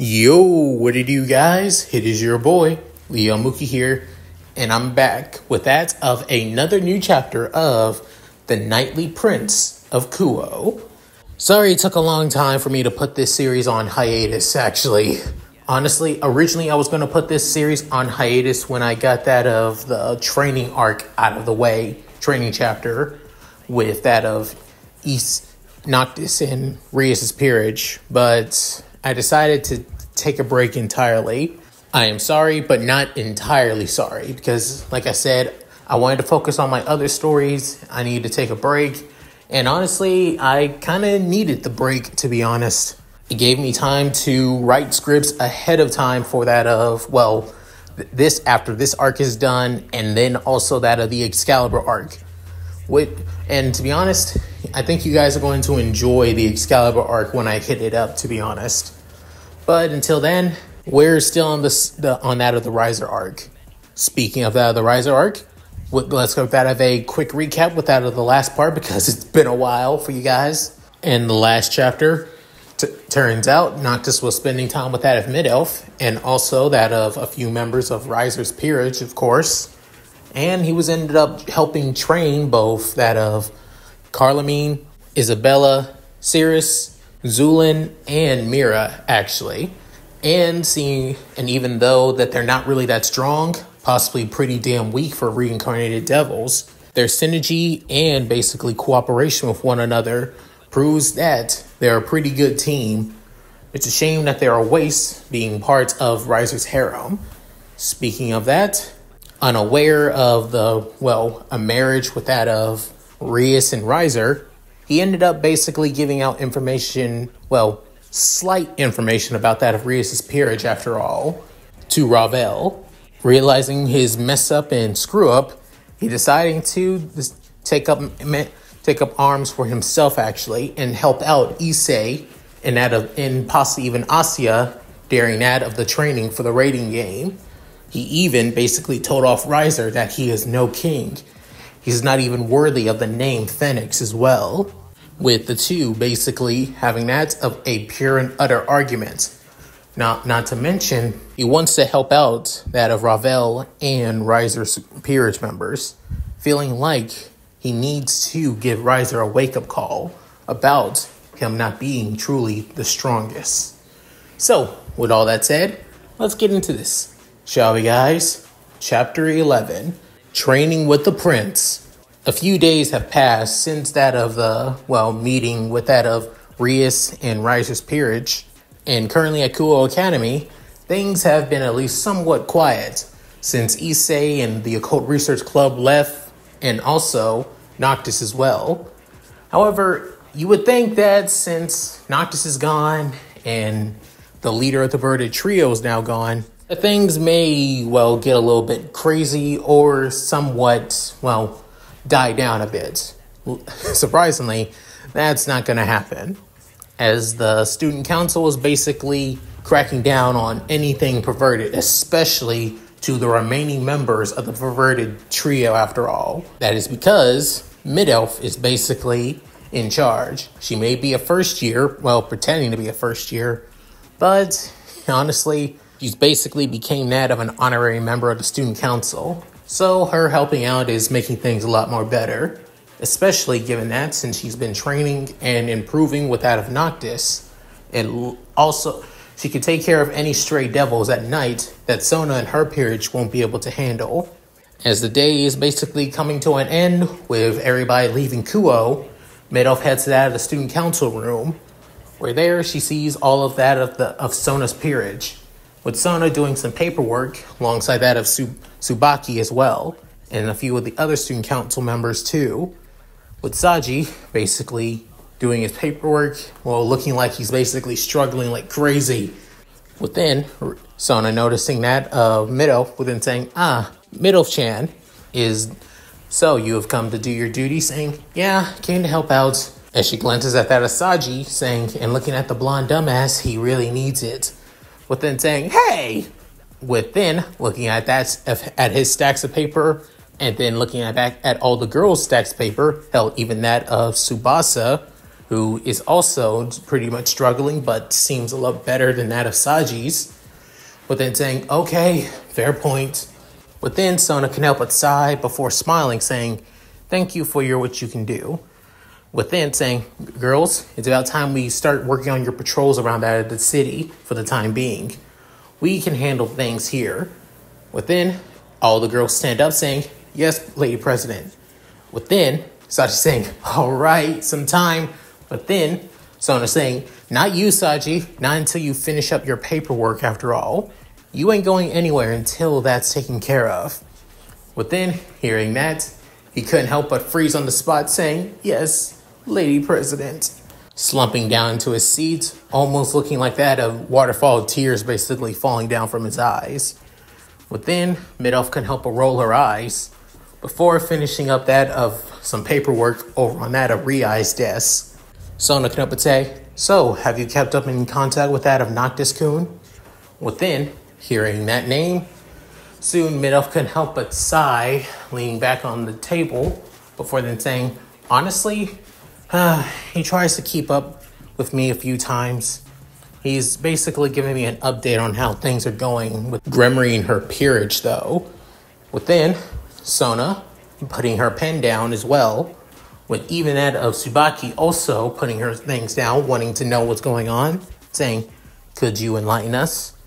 Yo, what it do, guys? It is your boy, Leo Mookie here, and I'm back with that of another new chapter of The Nightly Prince of Kuoh. Sorry it took a long time for me to put this series on hiatus, actually. Honestly, originally I was going to put this series on hiatus when I got that of the training arc out of the way, training chapter, with that of Noctis and Rias' peerage, but I decided to take a break entirely. I am sorry, but not entirely sorry, because like I said, I wanted to focus on my other stories. I needed to take a break, and honestly, I kind of needed the break, to be honest. It gave me time to write scripts ahead of time for that of, this after this arc is done, and then also that of the Excalibur arc. And to be honest, I think you guys are going to enjoy the Excalibur arc when I hit it up, to be honest. But until then, we're still on that of the Riser arc. Speaking of that of the Riser arc, let's go with that of a quick recap with that of the last part, because it's been a while for you guys. In the last chapter, turns out Noctis was spending time with that of Mid-Elf, and also that of a few members of Riser's peerage, of course. And he was ended up helping train both that of Carlamine, Isabella, Cirrus, Zulin, and Mira, actually. And even though that they're not really that strong, possibly pretty damn weak for reincarnated devils, their synergy and basically cooperation with one another proves that they're a pretty good team. It's a shame that they're a waste being part of Riser's harem. Speaking of that, unaware of a marriage with that of Rias and Riser, he ended up basically giving out information, slight information about that of Rias' peerage after all, to Ravel. Realizing his mess up and screw up, he decided to take up arms for himself, actually, and help out Issei and possibly even Asya during that of the training for the raiding game. He even basically told off Riser that he is no king. He's not even worthy of the name Phoenix as well, with the two basically having that of a pure and utter argument. Not to mention, he wants to help out that of Ravel and Riser's peerage members, feeling like he needs to give Riser a wake-up call about him not being truly the strongest. So, with all that said, let's get into this, shall we, guys? Chapter 11, Training with the Prince. A few days have passed since that of the, meeting with that of Rias and Riser's peerage, and currently at Kuoh Academy, things have been at least somewhat quiet since Issei and the Occult Research Club left, and also Noctis as well. However, you would think that since Noctis is gone and the leader of the Verdant Trio is now gone, things may, get a little bit crazy or somewhat, die down a bit. Surprisingly, that's not going to happen, as the student council is basically cracking down on anything perverted, especially to the remaining members of the perverted trio after all. That is because Mid-Elf is basically in charge. She may be a first year, pretending to be a first year, but honestly, she's basically became that of an honorary member of the student council. So her helping out is making things a lot more better, especially given that since she's been training and improving with that of Noctis. And also, she can take care of any stray devils at night that Sona and her peerage won't be able to handle. As the day is basically coming to an end with everybody leaving Kuoh, Mid-Elf heads to that of the student council room, where there she sees all of that of Sona's peerage, with Sona doing some paperwork alongside that of Tsubaki as well, and a few of the other student council members too, with Saji basically doing his paperwork while looking like he's basically struggling like crazy. Within, Sona noticing that of Mid-Elf, within saying, Mid-Elf-chan, so you have come to do your duty, saying, yeah, came to help out. As she glances at that of Saji, saying, and looking at the blonde dumbass, he really needs it. Within saying, hey! Within looking at his stacks of paper, and then looking back at all the girls' stacks of paper, hell, even that of Tsubasa, who is also pretty much struggling, but seems a lot better than that of Saji's. But then saying, okay, fair point. But then Sona can help but sigh before smiling, saying, thank you for what you can do. Within saying, girls, it's about time we start working on your patrols around that of the city for the time being. We can handle things here. Within, all the girls stand up saying, yes, Lady President. Within, Saji saying, all right, some time. But then, Sona saying, not you, Saji, not until you finish up your paperwork after all. You ain't going anywhere until that's taken care of. Within, hearing that, he couldn't help but freeze on the spot saying, yes, Lady President. Slumping down into his seat, almost looking like that, a waterfall of tears basically falling down from his eyes. Within, Mid-Elf couldn't help but roll her eyes before finishing up that of some paperwork over on that of Riai's desk. Sona couldn't help but say, so, have you kept up in contact with that of Noctis-kun? Within, hearing that name, soon Mid-Elf couldn't help but sigh, leaning back on the table, before then saying, honestly, he tries to keep up with me a few times. He's basically giving me an update on how things are going with Gremory and her peerage, though. Within, Sona putting her pen down as well, with even that of Tsubaki also putting her things down, wanting to know what's going on, saying, could you enlighten us?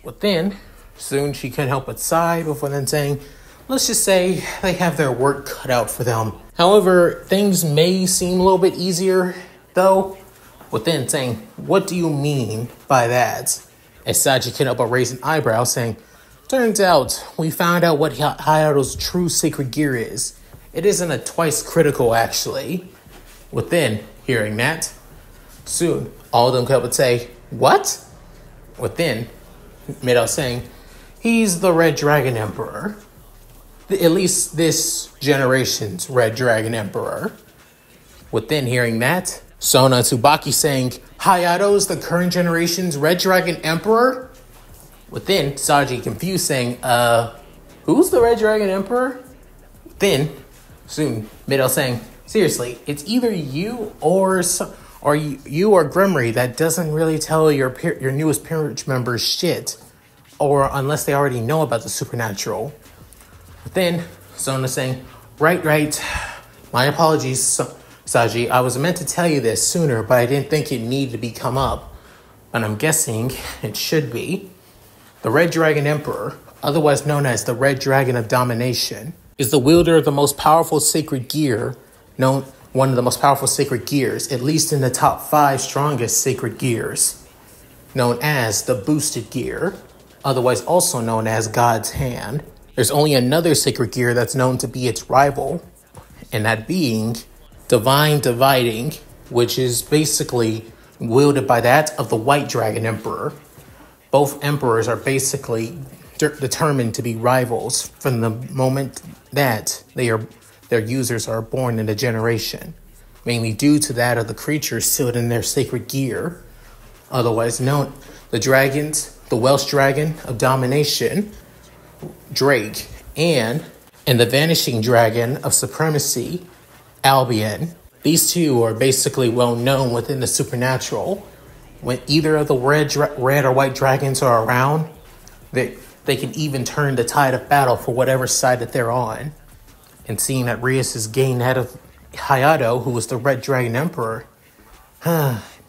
Within, soon she couldn't help but sigh before then saying, let's just say they have their work cut out for them. However, things may seem a little bit easier, though. Within saying, what do you mean by that? As Saji couldn't help but raise an eyebrow, saying, turns out we found out what Hayato's true sacred gear is. It isn't a twice critical, actually. Within, hearing that, soon all of them could help but say, what? Within, Mid-Elf saying, he's the Red Dragon Emperor. At least this generation's Red Dragon Emperor. Within hearing that, Sona and Tsubaki saying, Hayato's the current generation's Red Dragon Emperor? Within, Saji confused saying, who's the Red Dragon Emperor? Then, soon, Mid-Elf saying, seriously, it's either you or you or Gremory that doesn't really tell your newest peerage members shit, or unless they already know about the supernatural. But then, Sona saying, right, my apologies, Saji, I was meant to tell you this sooner, but I didn't think it needed to come up, and I'm guessing it should be. The Red Dragon Emperor, otherwise known as the Red Dragon of Domination, is the wielder of the most powerful sacred gear, one of the most powerful sacred gears, at least in the top 5 strongest sacred gears, known as the Boosted Gear, otherwise also known as God's Hand. There's only another sacred gear that's known to be its rival, and that being Divine Dividing, which is basically wielded by that of the White Dragon Emperor. Both emperors are basically determined to be rivals from the moment that their users are born in a generation, mainly due to that of the creatures sealed in their sacred gear, otherwise known the Welsh Dragon of Domination, Drake, and the Vanishing Dragon of Supremacy, Albion. These two are basically well known within the supernatural. When either of the red or white dragons are around, they can even turn the tide of battle for whatever side that they're on. And seeing that Rias has gained that of Hayato, who was the Red Dragon Emperor,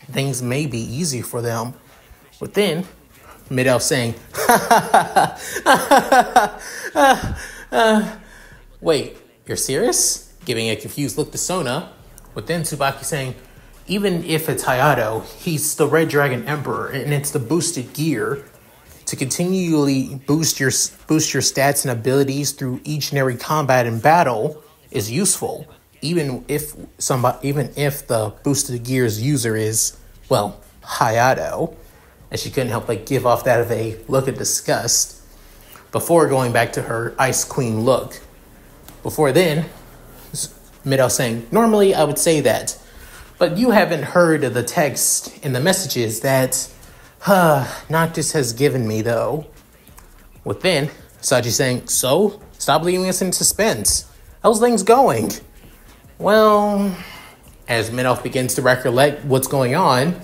things may be easy for them. But then, Mid-Elf saying, wait, you're serious? Giving a confused look to Sona. But then Tsubaki saying, even if it's Hayato, he's the Red Dragon Emperor, and it's the boosted gear. To continually boost your stats and abilities through each and every combat and battle is useful, even if the boosted gear's user is, well, Hayato. And she couldn't help but give off that of a look of disgust before going back to her Ice Queen look. Before then, Mid-Elf saying, normally I would say that, but you haven't heard of the text and the messages that Noctis has given me, though. Within, Saji saying, so? Stop leaving us in suspense. How's things going? Well, as Minoff begins to recollect what's going on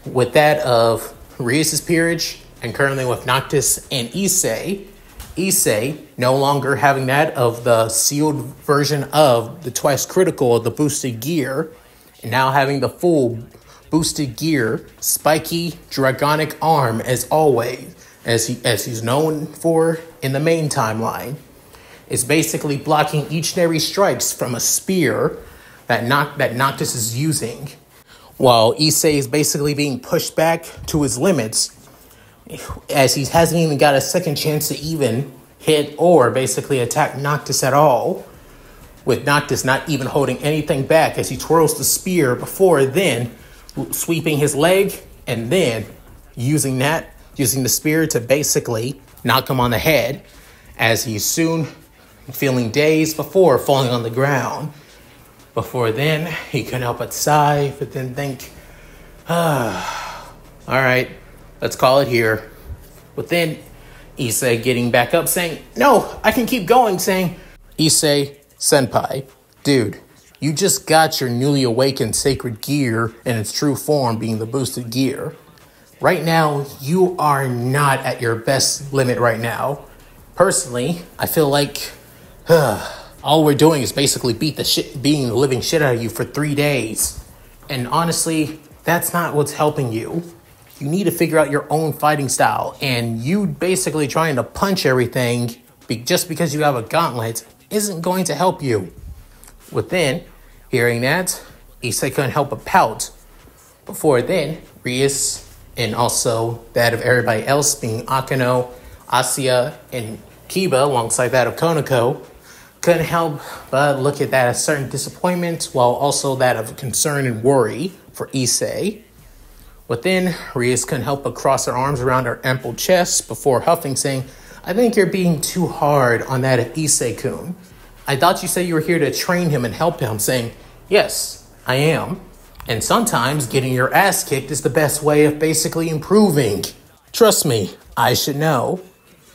with that of Rias' peerage, and currently with Noctis and Issei. Issei no longer having that of the sealed version of the twice critical of the boosted gear, and now having the full boosted gear, spiky dragonic arm as always, as he's known for in the main timeline, is basically blocking each and every strikes from a spear that Noctis is using, while Issei is basically being pushed back to his limits, as he hasn't even got a second chance to even hit or basically attack Noctis at all, with Noctis not even holding anything back as he twirls the spear before then sweeping his leg and then using the spear to basically knock him on the head, as he's soon feeling dazed before falling on the ground. Before then, he couldn't help but sigh, but then think, all right, let's call it here. But then Issei getting back up saying, no, I can keep going, saying, Issei, senpai, dude, you just got your newly awakened sacred gear in its true form being the boosted gear. Right now, you are not at your best limit right now. Personally, I feel like all we're doing is basically beating the living shit out of you for 3 days. And honestly, that's not what's helping you. You need to figure out your own fighting style. And you basically trying to punch everything just because you have a gauntlet isn't going to help you. Within hearing that, Issei couldn't help but pout. Before then, Rias, and also that of everybody else being Akeno, Asuya, and Kiba, alongside that of Konako, couldn't help but look at that as certain disappointment, while also that of concern and worry for Issei. But then, Rias couldn't help but cross her arms around her ample chest before huffing, saying, I think you're being too hard on that of Issei-kun. I thought you said you were here to train him and help him, saying, yes, I am. And sometimes getting your ass kicked is the best way of basically improving. Trust me, I should know.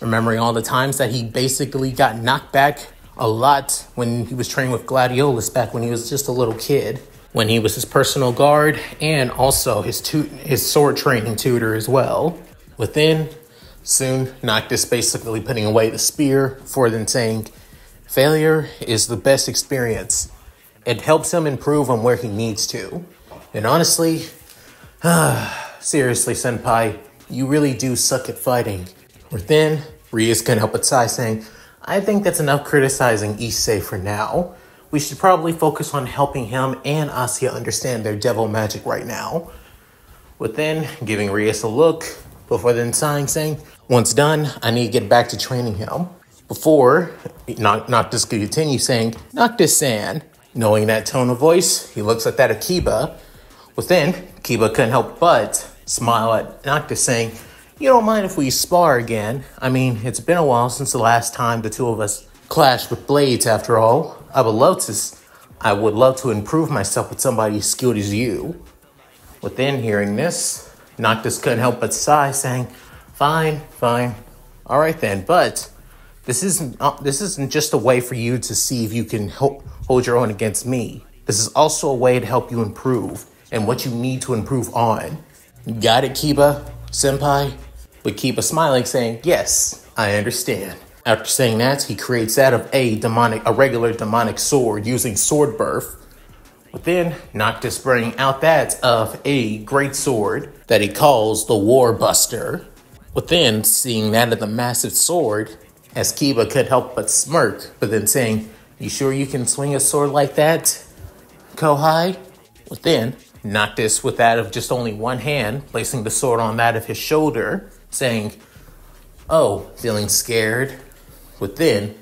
Remembering all the times that he basically got knocked back a lot when he was training with Gladiolus back when he was just a little kid, when he was his personal guard and also his sword training tutor as well. Within, soon Noctis basically putting away the spear for then saying, failure is the best experience. It helps him improve on where he needs to. And honestly, seriously, senpai, you really do suck at fighting. Within, Rias couldn't help but sigh, saying, I think that's enough criticizing Issei for now. We should probably focus on helping him and Asuya understand their devil magic right now. Within, giving Rias a look, before then sighing, saying, once done, I need to get back to training him. Before, Noctis could continue saying, Noctis-san. Knowing that tone of voice, he looks at that of Kiba. Within, Kiba couldn't help but smile at Noctis, saying, you don't mind if we spar again? I mean, it's been a while since the last time the two of us clashed with blades, after all. I would love to improve myself with somebody as skilled as you. Within hearing this, Noctis couldn't help but sigh, saying, fine. All right then, but this isn't just a way for you to see if you can hold your own against me. This is also a way to help you improve and what you need to improve on. Got it, Kiba, senpai? With Kiba smiling, saying, yes, I understand. After saying that, he creates that of a regular demonic sword using sword birth. But then, Noctis bringing out that of a great sword that he calls the War Buster. But then, seeing that of the massive sword, as Kiba could help but smirk, but then saying, you sure you can swing a sword like that, Kohai? But then, Noctis, with that of just only one hand, placing the sword on that of his shoulder, saying, oh, feeling scared? Within,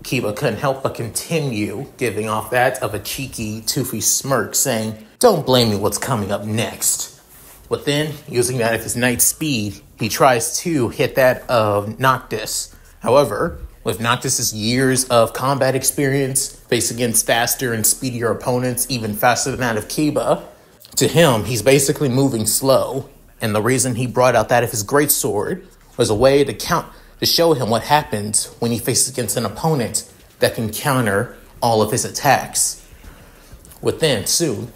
Kiba couldn't help but continue giving off that of a cheeky, toothy smirk, saying, don't blame me what's coming up next. Within, using that of his knight speed, he tries to hit that of Noctis. However, with Noctis' years of combat experience, facing against faster and speedier opponents, even faster than that of Kiba, to him, he's basically moving slow. And the reason he brought out that of his greatsword was a way to show him what happens when he faces against an opponent that can counter all of his attacks. Within, soon,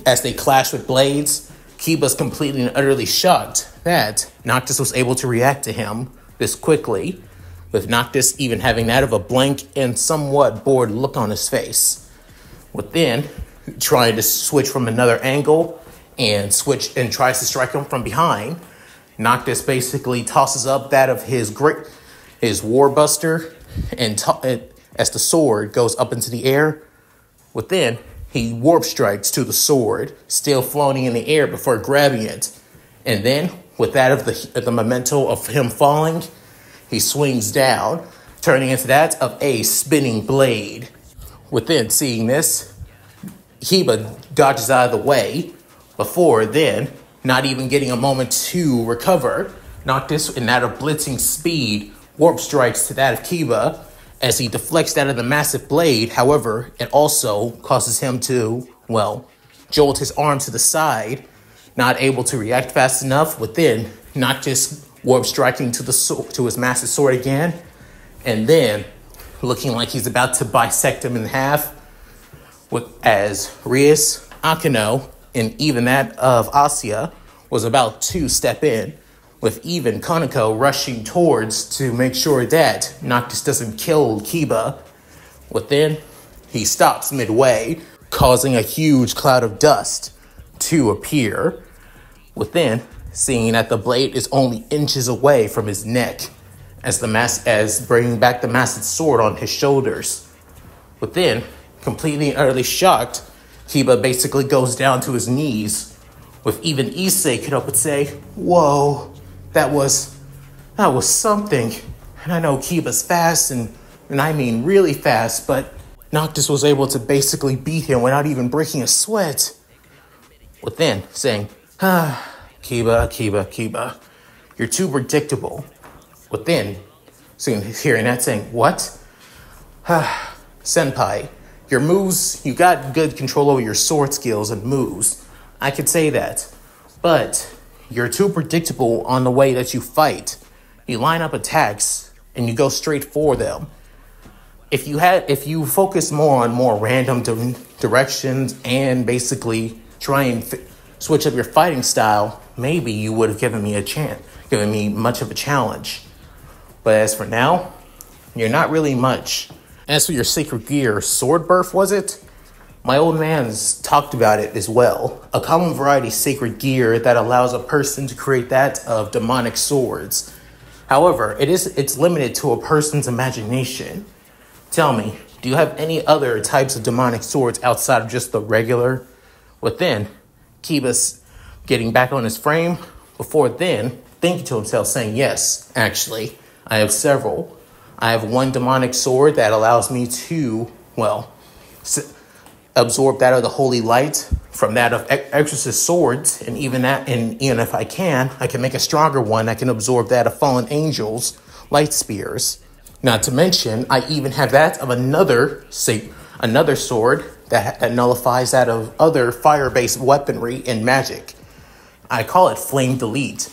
as they clash with blades, Kiba's completely and utterly shocked that Noctis was able to react to him this quickly, with Noctis even having that of a blank and somewhat bored look on his face. Within, trying to switch from another angle and tries to strike him from behind, Noctis basically tosses up that of his Warbuster, and as the sword goes up into the air, within, he warp strikes to the sword, still floating in the air before grabbing it. And then, with that of the memento of him falling, he swings down, turning into that of a spinning blade. Within seeing this, Kiba dodges out of the way. Before then, not even getting a moment to recover, Noctis, in that of blitzing speed, warp strikes to that of Kiba as he deflects that of the massive blade. However, it also causes him to, jolt his arm to the side, not able to react fast enough. Within, Noctis warp striking to his massive sword again, and then looking like he's about to bisect him in half, as Rias, Akeno, and even that of Asya was about to step in, with even Konako rushing towards to make sure that Noctis doesn't kill Kiba. Within, he stops midway, causing a huge cloud of dust to appear. Within, seeing that the blade is only inches away from his neck, as bringing back the massive sword on his shoulders. Within, completely and utterly shocked, Kiba basically goes down to his knees, with even Issei could up and say, "Whoa, that was something." And I know Kiba's fast, and I mean really fast, but Noctis was able to basically beat him without even breaking a sweat. Within, saying, Kiba, you're too predictable. Within, hearing that, saying, "What?" Senpai, your moves, you got good control over your sword skills and moves. I could say that. But you're too predictable on the way that you fight. You line up attacks and you go straight for them. If you focus more on more random directions and basically try and switch up your fighting style, maybe you would have given me much of a challenge. But as for now, you're not really much. As for your sacred gear, sword birth, was it? My old man's talked about it as well. A common variety sacred gear that allows a person to create that of demonic swords. However, it's limited to a person's imagination. Tell me, do you have any other types of demonic swords outside of just the regular? Within, Kiba's getting back on his frame. Before then, thinking to himself, saying, "Yes, actually, I have several. I have one demonic sword that allows me to, absorb that of the holy light from that of exorcist swords, and even if I can make a stronger one that can absorb that of fallen angels' light spears. Not to mention, I even have that of another sword that nullifies that of other fire-based weaponry and magic. I call it Flame Delete.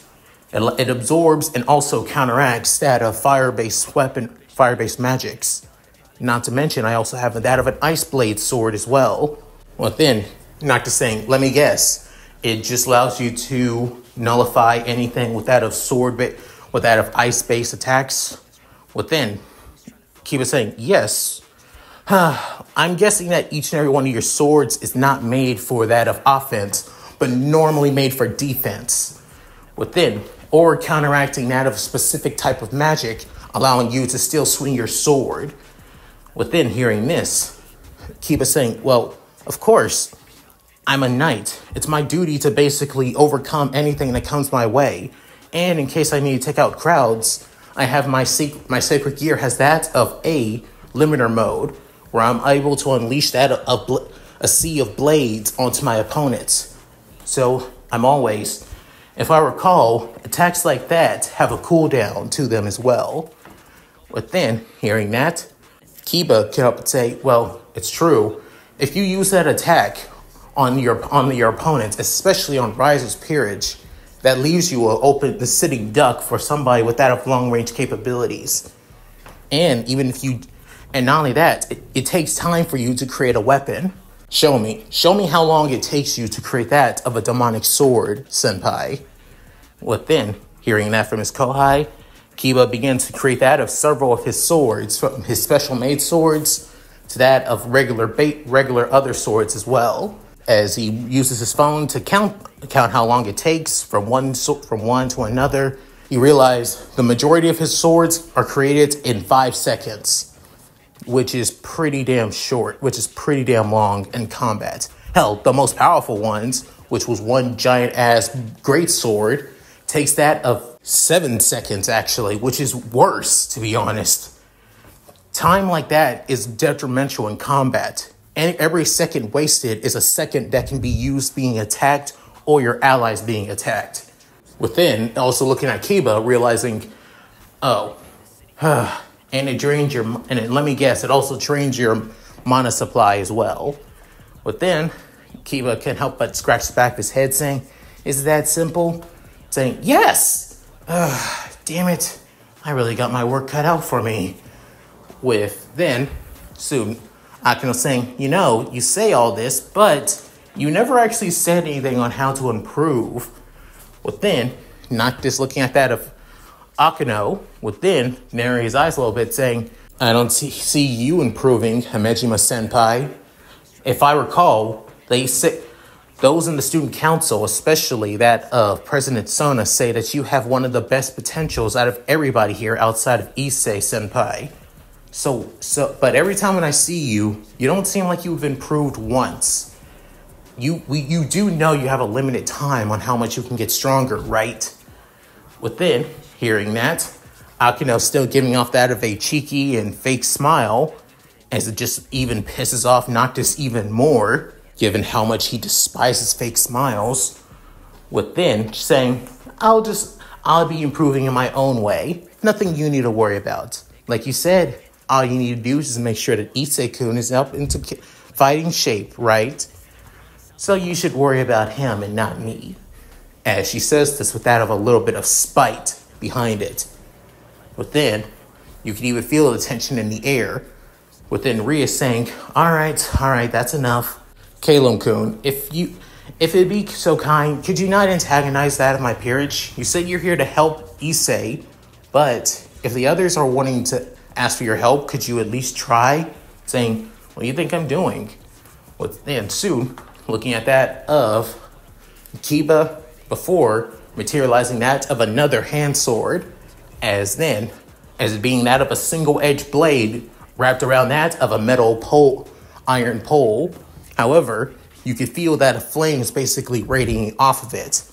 It absorbs and also counteracts that of fire-based magics. Not to mention, I also have that of an Ice Blade sword as well. Within, Noctis saying, "Let me guess, it just allows you to nullify anything with that of ice-based attacks." Within, Kiba saying, "Yes. I'm guessing that each and every one of your swords is not made for that of offense, but normally made for defense. Within, or counteracting that of a specific type of magic, allowing you to still swing your sword." Within, hearing this, Kiba saying, "Well, of course, I'm a knight. It's my duty to basically overcome anything that comes my way. And in case I need to take out crowds, I have my sacred gear has that of a limiter mode, where I'm able to unleash that a sea of blades onto my opponents. So I'm always, if I recall, attacks like that have a cooldown to them as well." Within, hearing that, Kiba can up and say, "Well, it's true. If you use that attack on your opponents, especially on Riser's Peerage, that leaves you the sitting duck for somebody with that of long-range capabilities. And even if you And not only that, it takes time for you to create a weapon. Show me how long it takes you to create that of a demonic sword, senpai. What then? Hearing that from his kohai, Kiba began to create that of several of his swords, from his special made swords to that of regular other swords as well. As he uses his phone to count how long it takes from one to another, he realized the majority of his swords are created in 5 seconds, which is pretty damn short, which is pretty damn long in combat. Hell, the most powerful ones, which was one giant ass great sword, takes that of 7 seconds actually, which is worse, to be honest. Time like that is detrimental in combat, and every second wasted is a second that can be used being attacked or your allies being attacked. Within, also looking at Kiba, realizing, oh, and it drains your, let me guess, it also drains your mana supply as well. Within, Kiba can't help but scratch the back of his head saying, is that simple? Saying, yes! Damn it, I really got my work cut out for me. With then, soon, Akino saying, you say all this, but you never actually said anything on how to improve. With then, Noctis looking at that of Akino, with then narrowing his eyes a little bit, saying, I don't see you improving, Hamejima-senpai. If I recall, they say, those in the student council, especially that of President Sona, say that you have one of the best potentials out of everybody here outside of Issei-senpai. But every time when I see you, you don't seem like you've improved once. You do know you have a limited time on how much you can get stronger, right? Within, hearing that, Akino still giving off that of a cheeky and fake smile, as it just even pisses off Noctis even more, given how much he despises fake smiles. Within, saying, I'll be improving in my own way. Nothing you need to worry about. Like you said, all you need to do is just make sure that Issei-kun is up into fighting shape, right? So you should worry about him and not me. As she says this with that of a little bit of spite behind it. Within, you can even feel the tension in the air. Within, Ria saying, all right, that's enough. Kalum-kun, if it'd be so kind, could you not antagonize that of my peerage? You said you're here to help Issei, but if the others are wanting to ask for your help, could you at least try? Saying, what do you think I'm doing? And soon, looking at that of Kiba before, materializing that of another hand sword, as being that of a single-edged blade wrapped around that of a metal iron pole. However, you could feel that a flame is basically radiating off of it,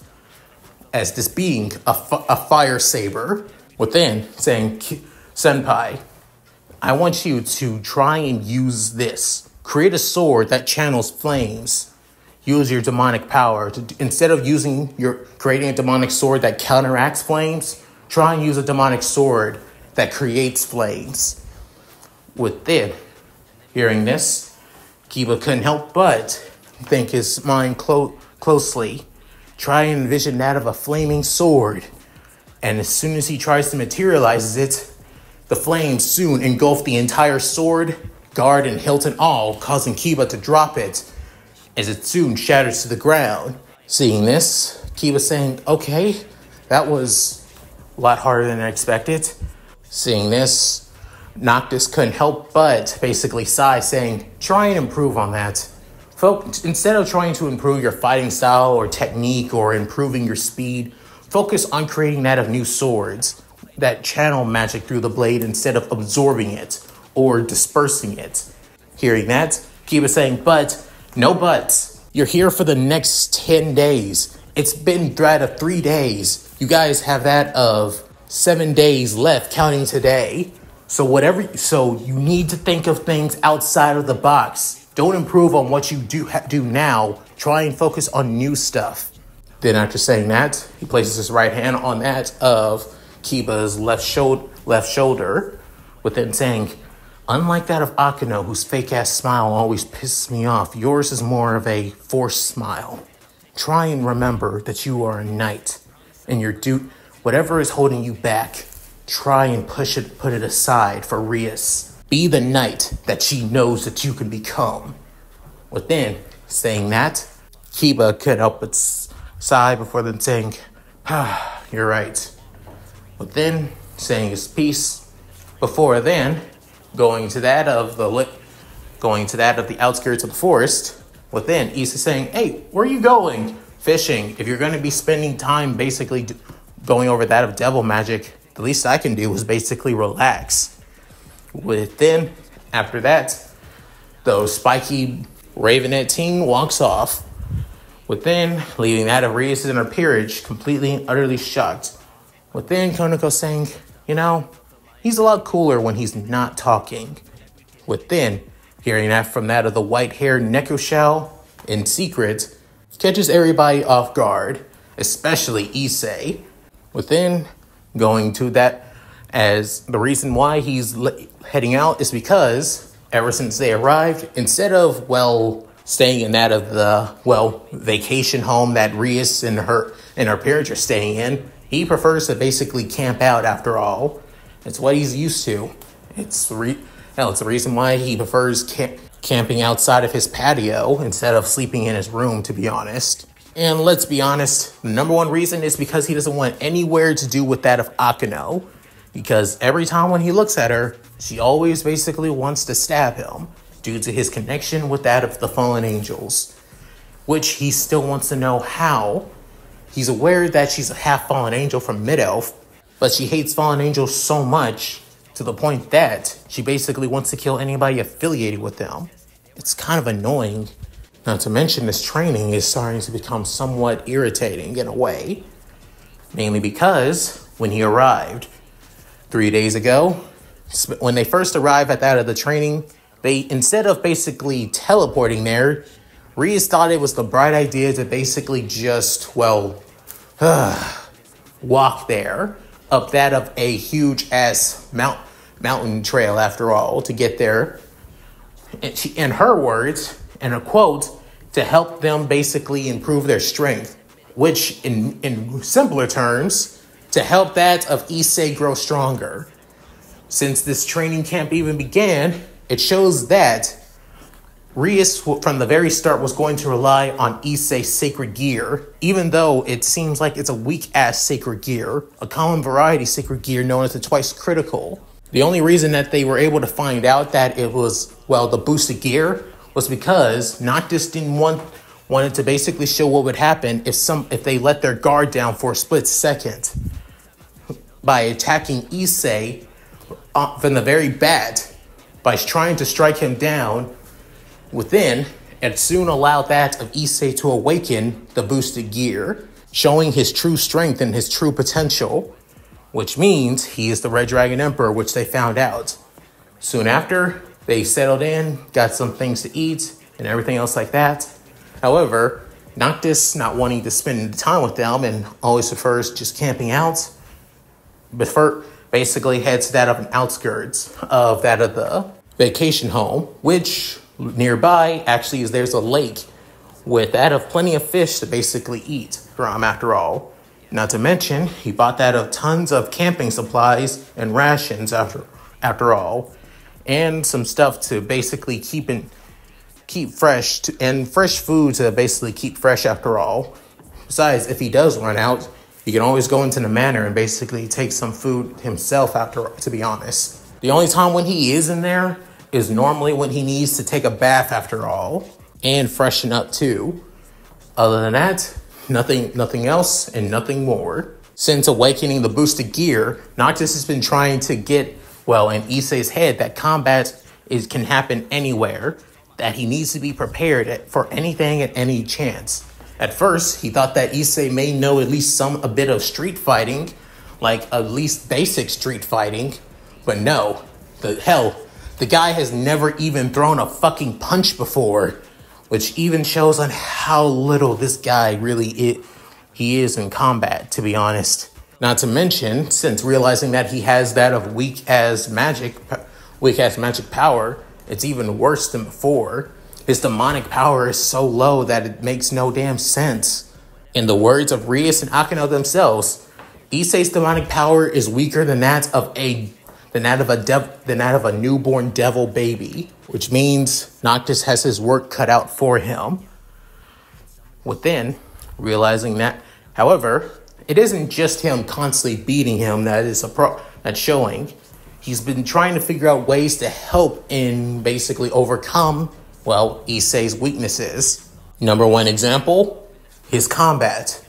as this being a fire saber. Within, saying, Senpai, I want you to try and use this. Create a sword that channels flames. Use your demonic power. Instead of creating a demonic sword that counteracts flames, try and use a demonic sword that creates flames. Within, hearing this, Kiba couldn't help but think his mind closely. Try and envision that of a flaming sword. And as soon as he tries to materialize it, the flames soon engulf the entire sword, guard, and hilt and all, causing Kiba to drop it, as it soon shatters to the ground. Seeing this, Kiba saying, okay, that was a lot harder than I expected. Seeing this, Noctis couldn't help but basically sigh, saying, try and improve on that. Instead of trying to improve your fighting style or technique or improving your speed, focus on creating that of new swords that channel magic through the blade instead of absorbing it or dispersing it. Hearing that, Kiba saying, but, no buts. You're here for the next 10 days. It's been that of 3 days. You guys have that of 7 days left counting today. So you need to think of things outside of the box. Don't improve on what you do now. Try and focus on new stuff. Then after saying that, he places his right hand on that of Kiba's left shoulder, within saying, unlike that of Akino, whose fake-ass smile always pisses me off, yours is more of a forced smile. Try and remember that you are a knight, and whatever is holding you back, try and put it aside for Rias. Be the knight that she knows that you can become. Within saying that, Kiba couldn't help but sigh before then saying, you're right. Within saying his piece, before then going to that of the outskirts of the forest. Within Issa saying, hey, where are you going? Fishing. If you're going to be spending time basically going over that of devil magic, the least I can do is basically relax. Within, after that, the spiky Ravenet team walks off. Within, leaving that of Rias in her peerage, completely and utterly shocked. Within, Konako saying, he's a lot cooler when he's not talking. Within, hearing that from that of the white-haired Neko Shell, in secret, catches everybody off guard, especially Issei. Within, going to that as the reason why he's heading out is because ever since they arrived, instead of, staying in that of the, vacation home that Rias and her parents are staying in, he prefers to basically camp out after all. It's what he's used to. It's the reason why he prefers camping outside of his patio instead of sleeping in his room, to be honest. And let's be honest, the number one reason is because he doesn't want anywhere to do with that of Akano. Because every time when he looks at her, she always basically wants to stab him due to his connection with that of the fallen angels, which he still wants to know how. He's aware that she's a half fallen angel from Mid-Elf, but she hates fallen angels so much to the point that she basically wants to kill anybody affiliated with them. It's kind of annoying. Not to mention this training is starting to become somewhat irritating in a way. Mainly because when he arrived 3 days ago, when they first arrived at that of the training, they, instead of basically teleporting there, Rias thought it was the bright idea to basically just, walk there, up that of a huge-ass mountain trail, after all, to get there. And she, in her words, and a quote, to help them basically improve their strength, which, in simpler terms, to help that of Issei grow stronger. Since this training camp even began, it shows that Rias, from the very start, was going to rely on Issei's sacred gear, even though it seems like it's a weak-ass sacred gear, a common variety sacred gear known as the twice critical. The only reason that they were able to find out that it was, the boosted gear was because Noctis wanted to basically show what would happen if they let their guard down for a split second by attacking Issei from the very bat, by trying to strike him down within, and soon allowed that of Issei to awaken the boosted gear, showing his true strength and his true potential, which means he is the Red Dragon Emperor, which they found out. Soon after, they settled in, got some things to eat, and everything else like that. However, Noctis, not wanting to spend time with them and always prefers just camping out, but basically heads to that of an outskirts of that of the vacation home, which nearby actually is there's a lake with that of plenty of fish to basically eat from, after all. Not to mention, he bought that of tons of camping supplies and rations after all, and some stuff to basically keep fresh, and fresh food to basically keep fresh after all. Besides, if he does run out, he can always go into the manor and basically take some food himself to be honest. The only time when he is in there is normally when he needs to take a bath after all, and freshen up too. Other than that, nothing else and nothing more. Since awakening the boosted gear, Noctis has been trying to get, in Issei's head that combat can happen anywhere, that he needs to be prepared for anything at any chance. At first, he thought that Issei may know at least a bit of street fighting, like at least basic street fighting, but no, the guy has never even thrown a fucking punch before, which even shows on how little this guy really he is in combat, to be honest. Not to mention, since realizing that he has that of weak-ass magic power, it's even worse than before. His demonic power is so low that it makes no damn sense. In the words of Rias and Akano themselves, Issei's demonic power is weaker than that of a than that of a newborn devil baby, which means Noctis has his work cut out for him. Within realizing that, however, it isn't just him constantly beating him that's showing. He's been trying to figure out ways to help in basically overcome, well, Issei's weaknesses. Number one example, his combat.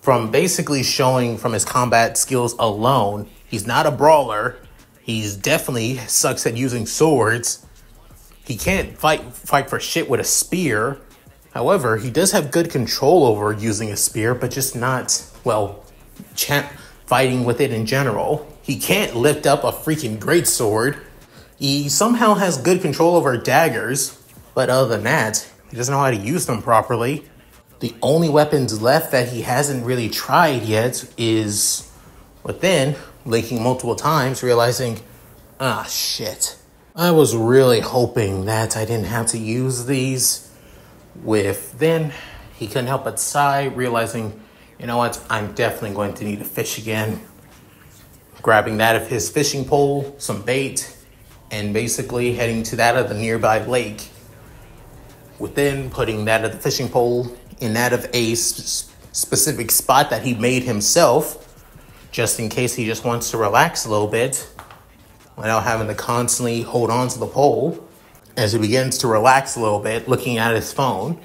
From basically showing from his combat skills alone, he's not a brawler. He's definitely sucks at using swords. He can't fight for shit with a spear. However, he does have good control over using a spear, but just not, well, fighting with it in general. He can't lift up a freaking greatsword. He somehow has good control over daggers, but other than that, he doesn't know how to use them properly. The only weapons left that he hasn't really tried yet is within, blinking multiple times, realizing, shit. I was really hoping that I didn't have to use these. Then he couldn't help but sigh, realizing, you know what, I'm definitely going to need to fish again. Grabbing that of his fishing pole, some bait, and basically heading to that of the nearby lake. Within putting that of the fishing pole in that of a specific spot that he made himself, just in case he just wants to relax a little bit, without having to constantly hold on to the pole. As he begins to relax a little bit, looking at his phone,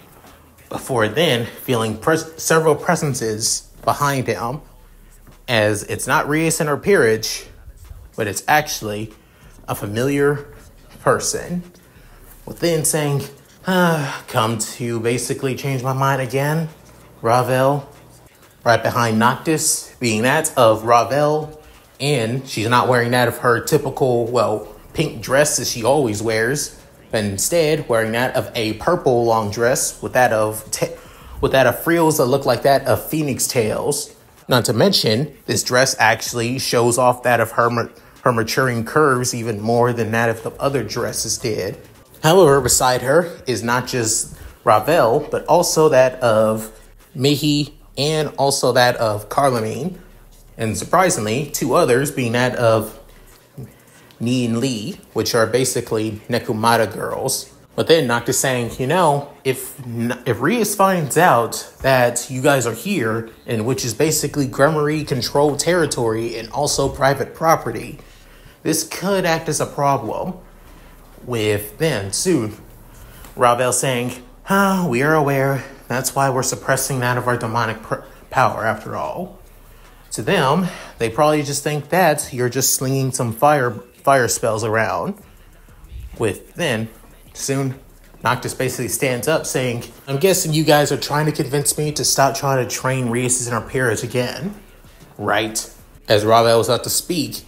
before then feeling several presences behind him, as it's not Rias and her peerage, but it's actually a familiar person. Within saying, come to basically change my mind again, Ravel. Right behind Noctis, being that of Ravel, and she's not wearing that of her typical, well, pink dress that she always wears, but instead wearing that of a purple long dress with that of frills that look like that of phoenix tails. Not to mention, this dress actually shows off that of her maturing curves even more than that of the other dresses did. However, beside her is not just Ravel, but also that of Mihi and also that of Carlamine. And surprisingly, two others being that of Ni and Lee, which are basically Nekumata girls. But then Noctis saying, you know, if Rias finds out that you guys are here, and which is basically Grummery controlled territory and also private property, this could act as a problem. With then soon, Ravel saying, we are aware. That's why we're suppressing that of our demonic power after all. To them, they probably just think that you're just slinging some fire spells around. With then, soon, Noctis basically stands up saying, I'm guessing you guys are trying to convince me to stop trying to train Rias and our peers again, right? As Ravel was about to speak,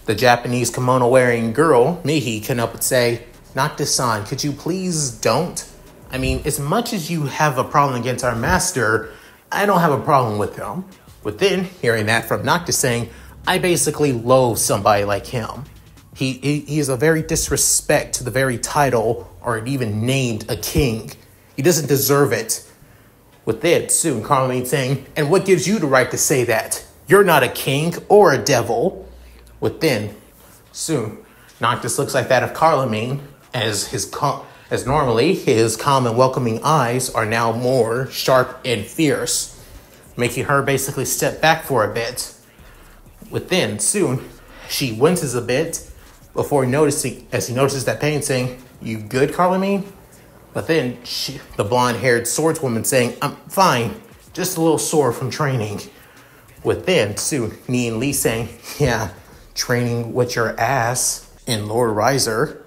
the Japanese kimono-wearing girl, Mihi, can up and say, Noctis-san, could you please don't? I mean, as much as you have a problem against our master, I don't have a problem with him. Within hearing that from Noctis saying, I basically loathe somebody like him. He is a very disrespect to the very title or even named a king. He doesn't deserve it. With it, soon Carlamine saying, and what gives you the right to say that? You're not a king or a devil. Within, soon, Noctis looks like that of Carlamine, as normally his calm and welcoming eyes are now more sharp and fierce, making her basically step back for a bit. Within, soon, she winces a bit before as he notices that pain, saying, you good, Carlamine? But then the blonde-haired swordswoman saying, I'm fine, just a little sore from training. Within, soon, Ni and Lee saying, yeah, training with your ass. And Lord Riser,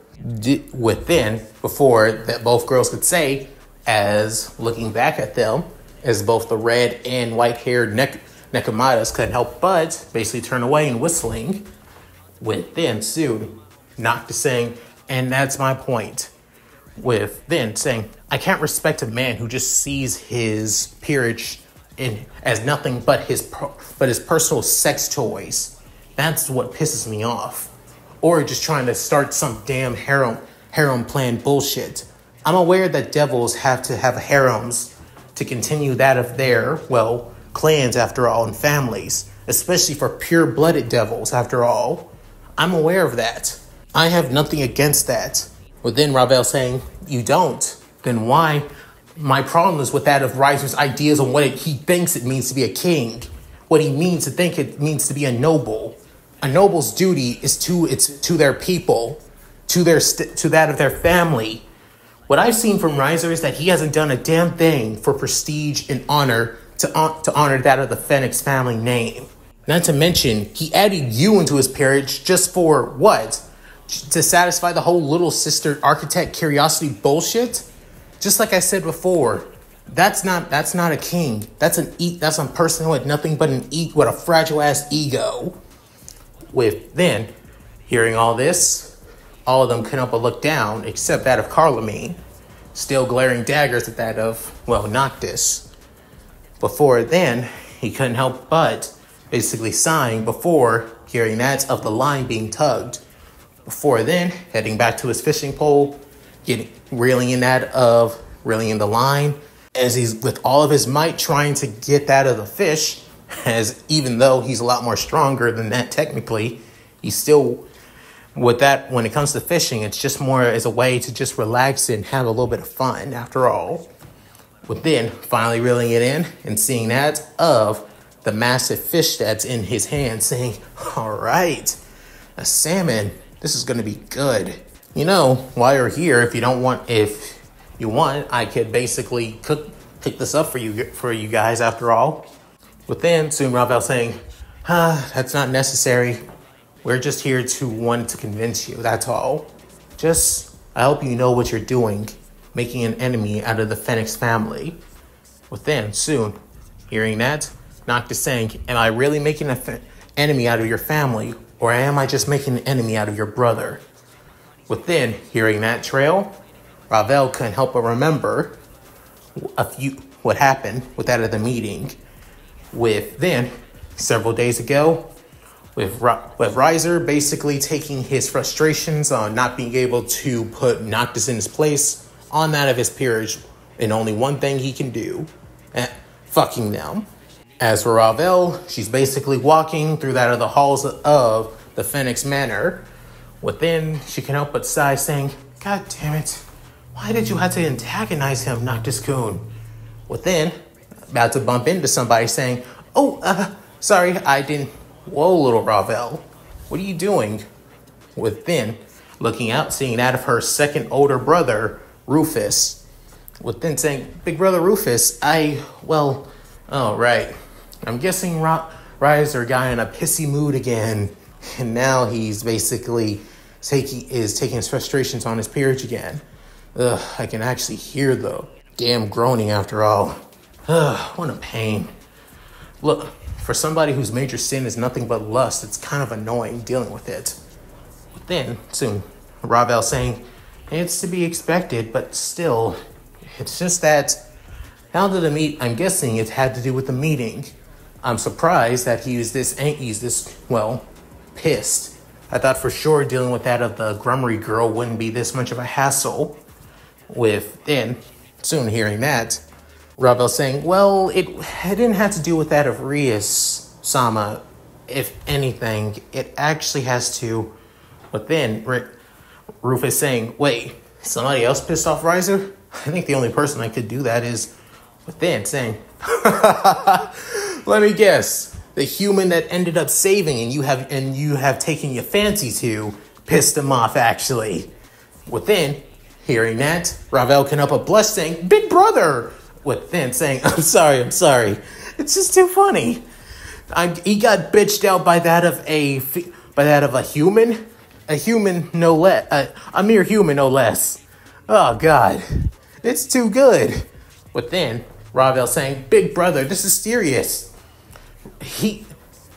within, before that both girls could say, as looking back at them, as both the red and white-haired Nekomatas couldn't help but basically turn away and whistling. Within, soon, Noctis saying, and that's my point. With then saying, I can't respect a man who just sees his peerage as nothing but his personal sex toys. That's what pisses me off. Or just trying to start some damn harem plan bullshit. I'm aware that devils have to have harems to continue that of their, clans after all, and families. Especially for pure-blooded devils after all. I'm aware of that. I have nothing against that. But then Ravel saying, you don't. Then why? My problem is with that of Riser's ideas on what he thinks it means to be a king. What he means to think it means to be a noble. A noble's duty is to their people, to that of their family. What I've seen from Riser is that he hasn't done a damn thing for prestige and honor to honor that of the Phoenix family name. Not to mention, he added you into his peerage just for what? To satisfy the whole little sister architect curiosity bullshit? Just like I said before, that's not a king. That's a person with nothing but with a fragile ass ego. With then, hearing all this, all of them couldn't help but look down, except that of Carlamine, still glaring daggers at that of, well, Noctis. Before then, he couldn't help but basically sighing before hearing that of the line being tugged. Before then, heading back to his fishing pole, reeling in the line, as he's with all of his might trying to get that of the fish, as even though he's a lot more stronger than that technically, he's still, with that, when it comes to fishing, it's just more as a way to just relax and have a little bit of fun after all. But then, finally reeling it in and seeing that of the massive fish that's in his hand, saying, all right, a salmon, this is going to be good. You know, while you're here, if you want, I could basically cook this up for you guys after all. But then soon Ravel saying, that's not necessary. We're just here to want to convince you, that's all. I hope you know what you're doing, making an enemy out of the Phoenix family. But then soon, hearing that, Noctis saying, am I really making an enemy out of your family, or am I just making an enemy out of your brother? Within hearing that trail, Ravel couldn't help but remember what happened with that of the meeting. With then, several days ago, with Riser basically taking his frustrations on not being able to put Noctis in his place on that of his peerage, and only one thing he can do, fucking them. As for Ravel, she's basically walking through that of the halls of the Phoenix Manor. Within, she can help but sigh, saying, God damn it, why did you have to antagonize him, Noctis-kun? Within, about to bump into somebody saying, sorry, I didn't. Whoa, little Ravel, what are you doing? Within, looking out, seeing that of her second older brother, Rufus. Within saying, big brother Rufus, oh, right. I'm guessing Riser got in a pissy mood again, and now he's basically taking his frustrations on his peerage again. I can actually hear the damn groaning after all. What a pain. Look, for somebody whose major sin is nothing but lust, it's kind of annoying dealing with it. But then, soon, Ravel saying, it's to be expected, but still, it's just that, how did the meet? I'm guessing it had to do with the meeting. I'm surprised that he's this, pissed. I thought for sure dealing with that of the Grummery girl wouldn't be this much of a hassle. Then, soon hearing that, Ravel saying, well, it didn't have to do with that of Rias-sama. If anything, it actually has to. But then, Rufus saying, wait, somebody else pissed off Riser? I think the only person I could do that is. But then saying, let me guess, the human that ended up saving and you have taken your fancy to pissed him off actually. Within hearing that, Ravel can up a blush saying, big brother. Within saying, I'm sorry. It's just too funny. He got bitched out by that of a human no less, a mere human no less. Oh God, it's too good. Within, Ravel saying, big brother, this is serious.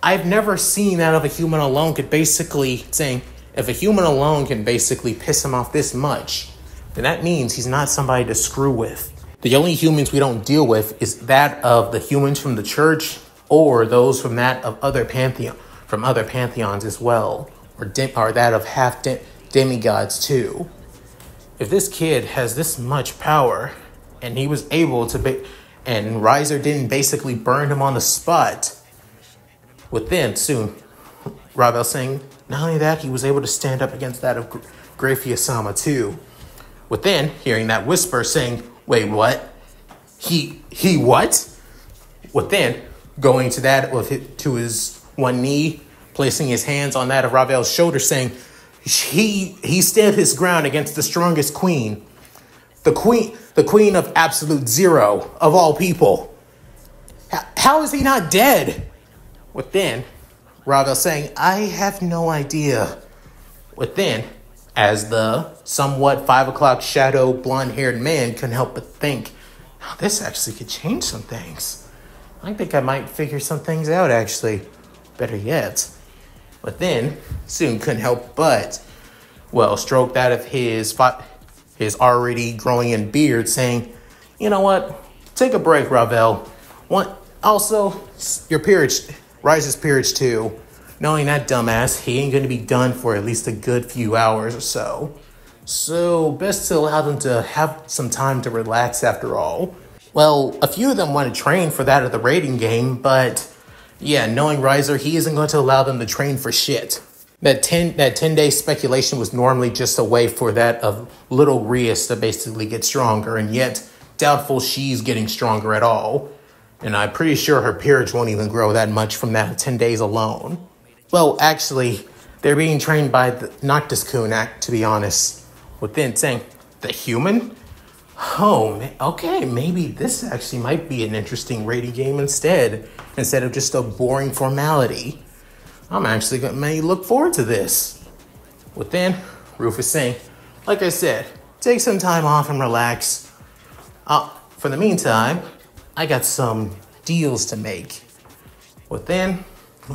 I've never seen that of a human alone could basically saying, if a human alone can basically piss him off this much, then that means he's not somebody to screw with. The only humans we don't deal with is that of the humans from the church or those from that of other pantheons as well, or that of half demigods too. If this kid has this much power and he was able to and Riser didn't basically burn him on the spot, within soon Ravel saying, not only that, he was able to stand up against that of Grafia-sama too. Within, hearing that whisper saying, wait, what? He what? Within, going to that to his one knee, placing his hands on that of Ravel's shoulder, saying, he stood his ground against the strongest queen. The queen of absolute zero of all people. How is he not dead? Within, Ravel saying, I have no idea. Within, as the somewhat 5 o'clock shadow blonde-haired man couldn't help but think, oh, this actually could change some things. I think I might figure some things out, actually. Better yet. Within, soon couldn't help but, stroke that of his already growing in beard, saying, you know what? Take a break, Ravel. Also, your peerage, Rise's peerage too. Knowing that dumbass, he ain't going to be done for at least a good few hours or so. So, best to allow them to have some time to relax after all. Well, a few of them want to train for that of the raiding game, but yeah, knowing Riser, he isn't going to allow them to train for shit. That 10-day speculation was normally just a way for that of little Rias to basically get stronger, and yet doubtful she's getting stronger at all. And I'm pretty sure her peerage won't even grow that much from that 10 days alone. Well, actually, they're being trained by the Noctis-kun, to be honest. Within saying, the human? Oh, okay, maybe this actually might be an interesting raiding game instead of just a boring formality. I'm actually going to look forward to this. Within, Rufus saying, like I said, take some time off and relax. For the meantime, I got some deals to make. Within,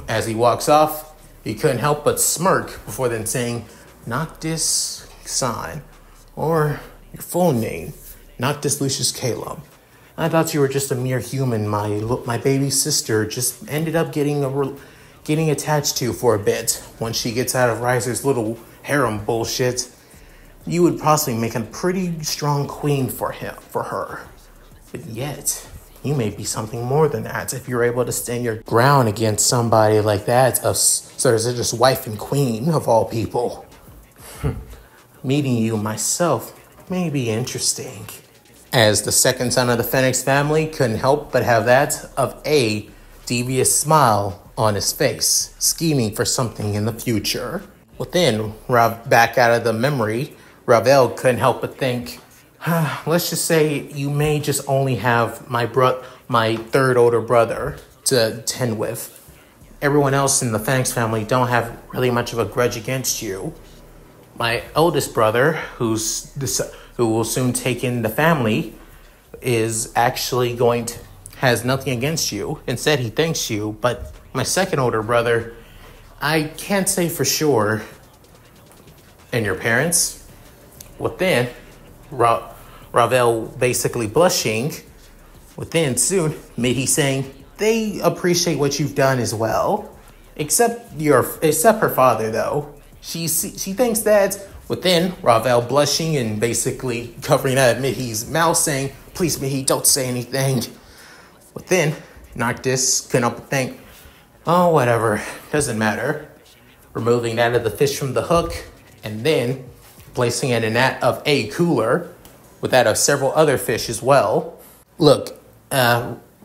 as he walks off, he couldn't help but smirk before then saying, Noctis sign, or your full name, Noctis Lucius Caleb. I thought you were just a mere human my baby sister just ended up getting attached to for a bit. Once she gets out of Riser's little harem bullshit, you would possibly make a pretty strong queen for her. But yet, you may be something more than that if you're able to stand your ground against somebody like that, so as just wife and queen of all people. Meeting you myself may be interesting. As the second son of the Phoenix family couldn't help but have that of a devious smile on his face, scheming for something in the future. Within, back out of the memory, Ravel couldn't help but think, let's just say you may just only have my third older brother to tend with. Everyone else in the Phoenix family don't have really much of a grudge against you. My eldest brother, who will soon take in the family, is actually has nothing against you. Instead, he thanks you. But my second older brother, I can't say for sure. And your parents? Within, Ravel basically blushing. Within, soon, Mihi saying, they appreciate what you've done as well. Except her father, though. She thinks that. Within, Ravel blushing and basically covering that at Mihi's mouth, saying, please, Mihi, don't say anything. Within, Noctis couldn't help but think, oh, whatever, doesn't matter. Removing that of the fish from the hook, and then placing it in that of a cooler, with that of several other fish as well. Look,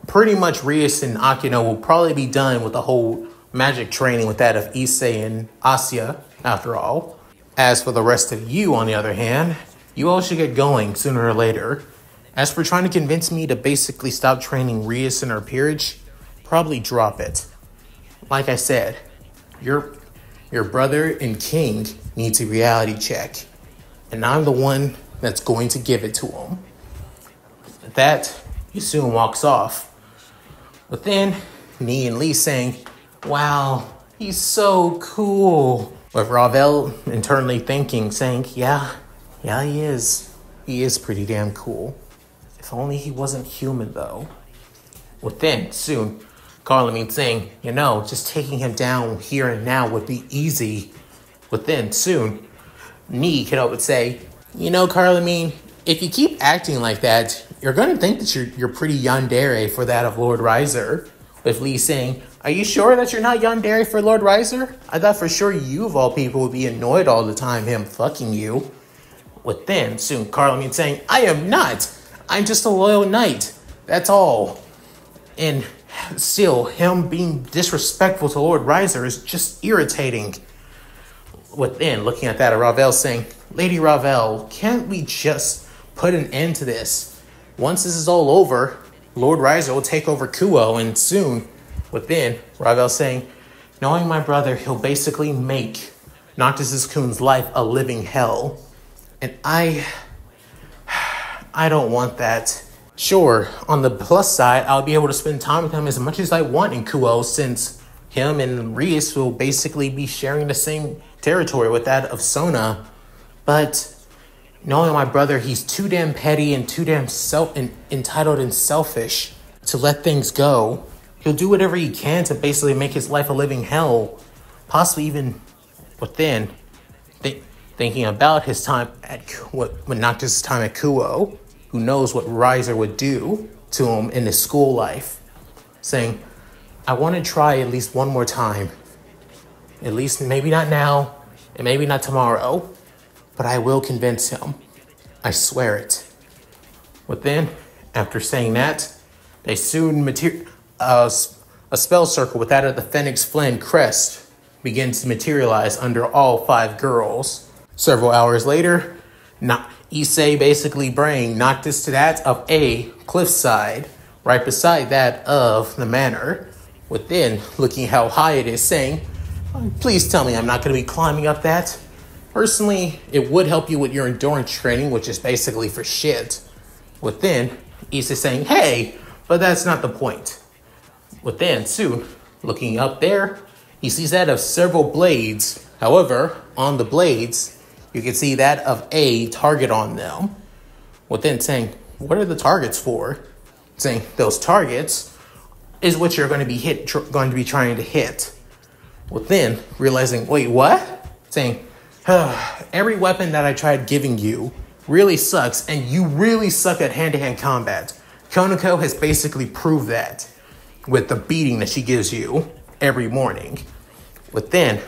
pretty much Rias and Akino will probably be done with the whole magic training with that of Issei and Asya, after all. As for the rest of you, on the other hand, you all should get going sooner or later. As for trying to convince me to basically stop training Rias in her peerage, probably drop it. Like I said, your brother and king needs a reality check, and I'm the one that's going to give it to him. At that, he soon walks off. But then, Ni and Lee saying, wow, he's so cool. With Ravel internally thinking, saying, yeah, he is. He is pretty damn cool. If only he wasn't human, though. Within, soon, Carlamine saying, just taking him down here and now would be easy. Within, soon, Ni could help but say, Carlamine, if you keep acting like that, you're going to think that you're pretty yandere for that of Lord Riser. With Lee saying, Are you sure that you're not yandere for Lord Riser? I thought for sure you of all people would be annoyed all the time him fucking you. Within, soon Carlamine saying, I am not. I'm just a loyal knight. That's all. And still, him being disrespectful to Lord Riser is just irritating. Within, looking at that, Ravel saying, Lady Ravel, can't we just put an end to this? Once this is all over, Lord Riser will take over Kuoh, and soon, within, Ravel saying, knowing my brother, he'll basically make Noctis' Coon's life a living hell. And I don't want that. Sure, on the plus side, I'll be able to spend time with him as much as I want in Kuoh, since him and Reis will basically be sharing the same territory with that of Sona. But knowing my brother, he's too damn petty and too damn entitled and selfish to let things go. He'll do whatever he can to basically make his life a living hell. Possibly even within thinking about his time at Noctis' time at Kuoh. Who knows what Riser would do to him in his school life. Saying, I want to try at least one more time. At least maybe not now, and maybe not tomorrow, but I will convince him. I swear it. Within, after saying that, they soon a spell circle with that of the Phoenix Flame crest begins to materialize under all 5 girls. Several hours later, Issei basically bring Noctis to that of a cliffside, right beside that of the manor. Within, looking how high it is, saying, please tell me I'm not going to be climbing up that. Personally, it would help you with your endurance training, which is basically for shit. Within, Issei saying, hey, but that's not the point. Within, soon, looking up there, he sees that of several blades. However, on the blades, you can see that of a target on them. Within saying, what are the targets for? Saying those targets is what you're going to be trying to hit. Within realizing, wait, what? Saying, every weapon that I tried giving you really sucks, and you really suck at hand-to-hand combat. Konako has basically proved that with the beating that she gives you every morning. Within,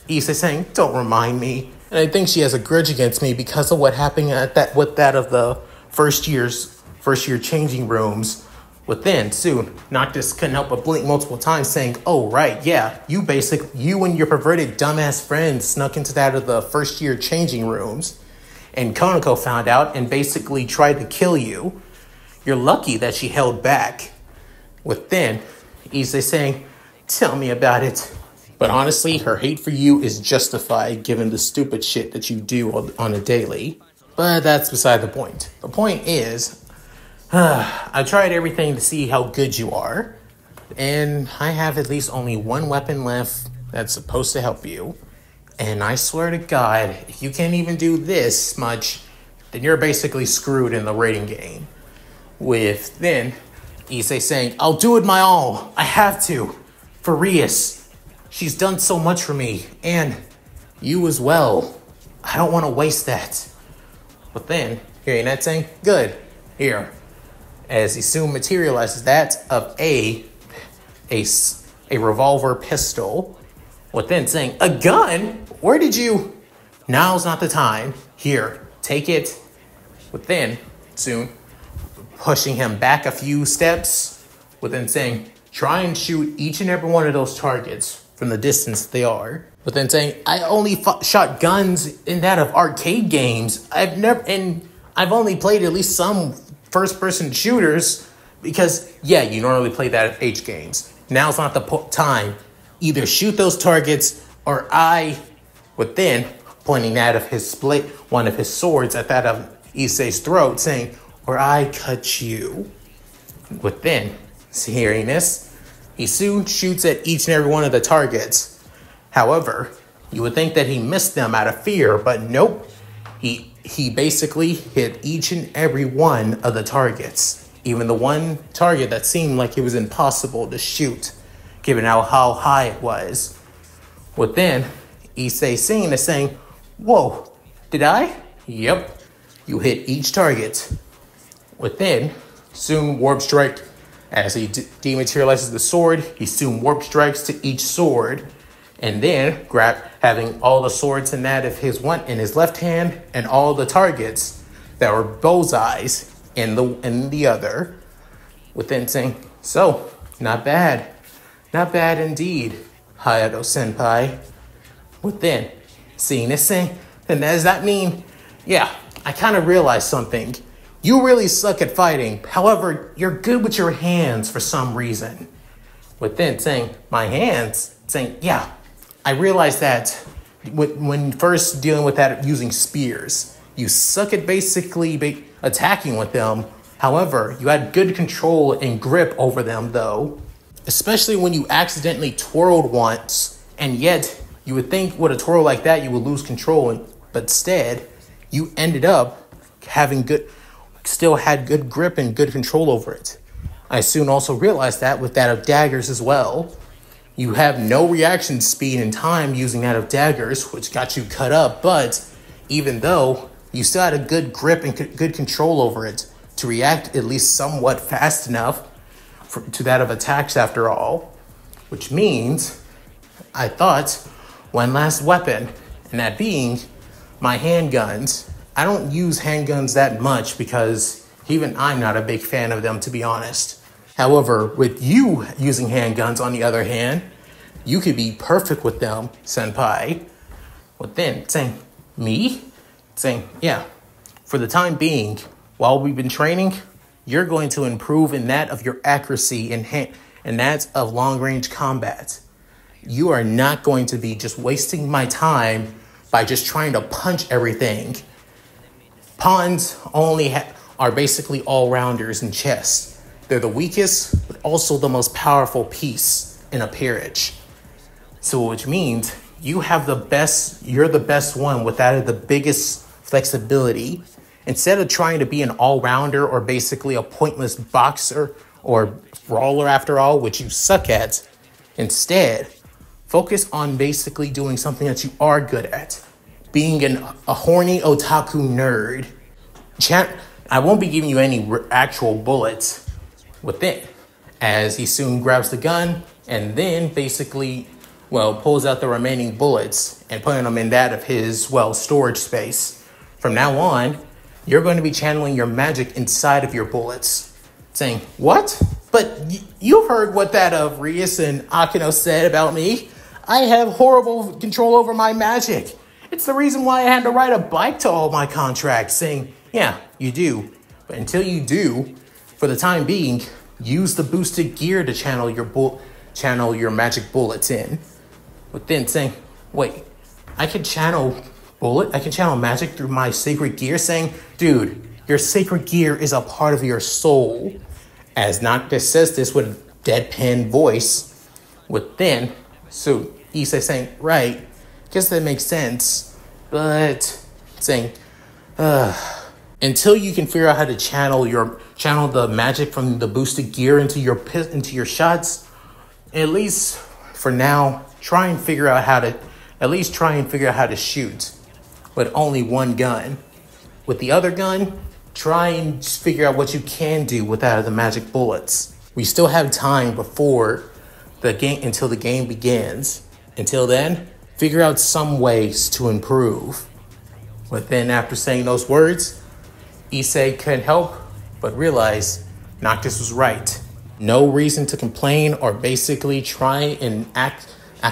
Issei saying, don't remind me. And I think she has a grudge against me because of what happened with that of the first year changing rooms. Within, soon, Noctis couldn't help but blink multiple times saying, oh, right, yeah, you and your perverted dumbass friend snuck into that of the first year changing rooms. And Konako found out and basically tried to kill you. You're lucky that she held back. Within, Issei saying, tell me about it. But honestly, her hate for you is justified given the stupid shit that you do on a daily. But that's beside the point. The point is, I tried everything to see how good you are. And I have at least only one weapon left that's supposed to help you. And I swear to God, if you can't even do this much, then you're basically screwed in the rating game. With then, Issei saying, I'll do it my all. I have to. For Reis. She's done so much for me, and you as well. I don't want to waste that. But then, hearing that saying, good, here. As he soon materializes that of a revolver pistol. But then saying, a gun? Where did you? Now's not the time. Here, take it. But then, soon, pushing him back a few steps. But then saying, try and shoot each and every one of those targets from the distance they are. But then saying, I only shot guns in that of arcade games. I've only played at least some first-person shooters because, yeah, you normally play that at H games. Now's not the time. Either shoot those targets or but then pointing that of one of his swords at that of Issei's throat, saying, or I cut you. But then, hearing this, he soon shoots at each and every one of the targets. However, you would think that he missed them out of fear, but nope. He basically hit each and every one of the targets. Even the one target that seemed like it was impossible to shoot, given how high it was. Within, Issei seeing this saying, whoa, did I? Yep, you hit each target. Within, soon Warp Strike As he dematerializes the sword, he soon warp strikes to each sword, and then having all the swords in that of his one in his left hand, and all the targets that were bullseyes in the other. Within saying, "So, not bad indeed, Hayato Senpai." Within seeing this thing, then does that mean, yeah, I kind of realized something. You really suck at fighting. However, you're good with your hands for some reason. Within saying, my hands? Saying, yeah, I realized that when first dealing with that using spears. You suck at basically attacking with them. However, you had good control and grip over them though. Especially when you accidentally twirled once, and yet you would think with a twirl like that you would lose control, but instead you ended up still had good grip and good control over it. I soon also realized that with that of daggers as well. You have no reaction speed and time using that of daggers, which got you cut up, but even though you still had a good grip and good control over it to react at least somewhat fast enough to that of attacks after all. Which means I thought one last weapon, and that being my handguns. I don't use handguns that much because even I'm not a big fan of them, to be honest. However, with you using handguns, on the other hand, you could be perfect with them, Senpai. But then, saying, me? Saying, yeah, for the time being, while we've been training, you're going to improve in that of your accuracy and that of long-range combat. You are not going to be just wasting my time by just trying to punch everything. Pawns are basically all-rounders in chess. They're the weakest, but also the most powerful piece in a peerage. So which means you're the best one with that of the biggest flexibility. Instead of trying to be an all-rounder or basically a pointless boxer or brawler after all, which you suck at, instead, focus on basically doing something that you are good at. Being a horny otaku nerd. I won't be giving you any actual bullets with it, as he soon grabs the gun and then basically, pulls out the remaining bullets and putting them in that of his, storage space. From now on, you're going to be channeling your magic inside of your bullets. Saying, what? But you've heard what that of Rias and Akino said about me. I have horrible control over my magic. It's the reason why I had to ride a bike to all my contracts. Saying, yeah, you do. But until you do, for the time being, use the boosted gear to channel your magic bullets in. But then saying, wait, I can channel magic through my sacred gear. Saying, dude, your sacred gear is a part of your soul. As Noctis says this with a deadpan voice. So Issei saying, right, guess that makes sense. But saying, until you can figure out how to channel the magic from the boosted gear into your shots, at least for now, try and figure out how to shoot with only one gun. With the other gun, try and figure out what you can do without the magic bullets. We still have time before until the game begins. Until then, figure out some ways to improve. But then after saying those words, Issei couldn't help but realize Noctis was right. No reason to complain or basically try and act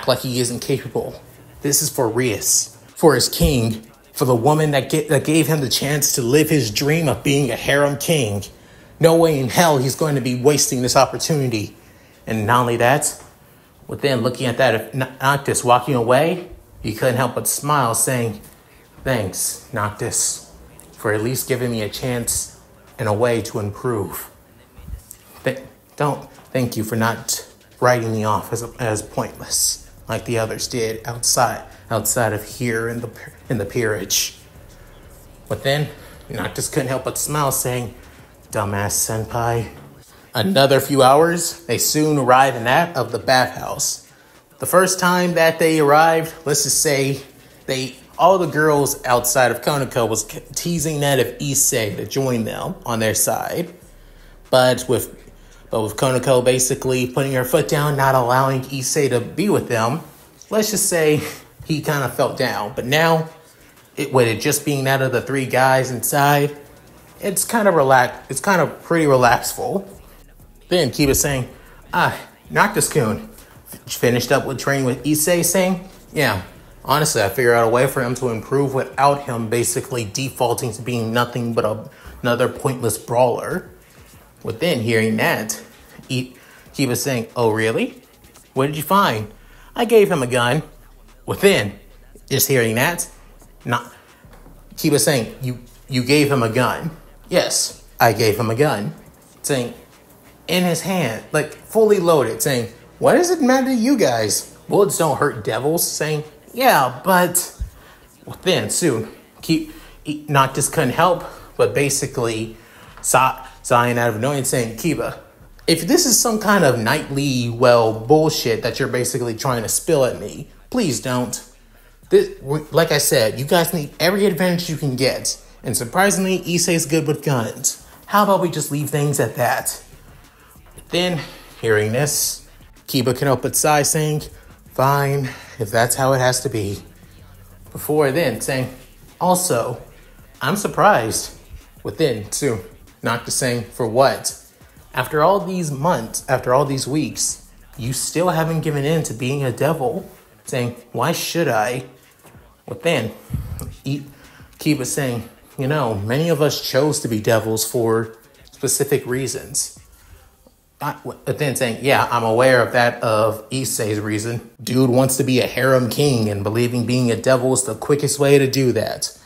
like he isn't capable. This is for Rias, for his king, for the woman that gave him the chance to live his dream of being a harem king. No way in hell he's going to be wasting this opportunity. And not only that, within looking at that of Noctis walking away, he couldn't help but smile, saying, thanks, Noctis, for at least giving me a chance and a way to improve. Thank you for not writing me off as pointless, like the others did outside of here in the peerage. But then, Noctis couldn't help but smile, saying, dumbass senpai. Another few hours, they soon arrive in that of the bathhouse. The first time that they arrived, let's just say, all the girls outside of Konoko was teasing that of Issei to join them on their side. But But with Konako basically putting her foot down, not allowing Issei to be with them, let's just say he kind of felt down. But now, with it just being out of the three guys inside, it's kind of relaxed. It's kind of pretty relaxful. Then Kiba saying, Noctis-kun finished up with training with Issei, saying, yeah, honestly, I figured out a way for him to improve without him basically defaulting to being nothing but another pointless brawler. Within hearing that, Kiba saying, oh, really? What did you find? I gave him a gun. Within, just hearing that, Kiba saying, you gave him a gun. Yes, I gave him a gun. Saying, in his hand, like fully loaded, saying, why does it matter to you guys? Bullets don't hurt devils. Saying, yeah, but within soon, Noctis couldn't help but basically sighing out of annoyance, saying, Kiba, if this is some kind of nightly, bullshit that you're basically trying to spill at me, please don't. Like I said, you guys need every advantage you can get. And surprisingly, Issei's good with guns. How about we just leave things at that? Then, hearing this, Kiba couldn't help but sigh, saying, fine, if that's how it has to be. Before then, saying, also, I'm surprised. Within, soon, Noctis saying, for what? After all these months, after all these weeks, you still haven't given in to being a devil. Saying, why should I? Within, Kiba saying, many of us chose to be devils for specific reasons. Then saying, yeah, I'm aware of that of Issei's reason. Dude wants to be a harem king and believing being a devil is the quickest way to do that.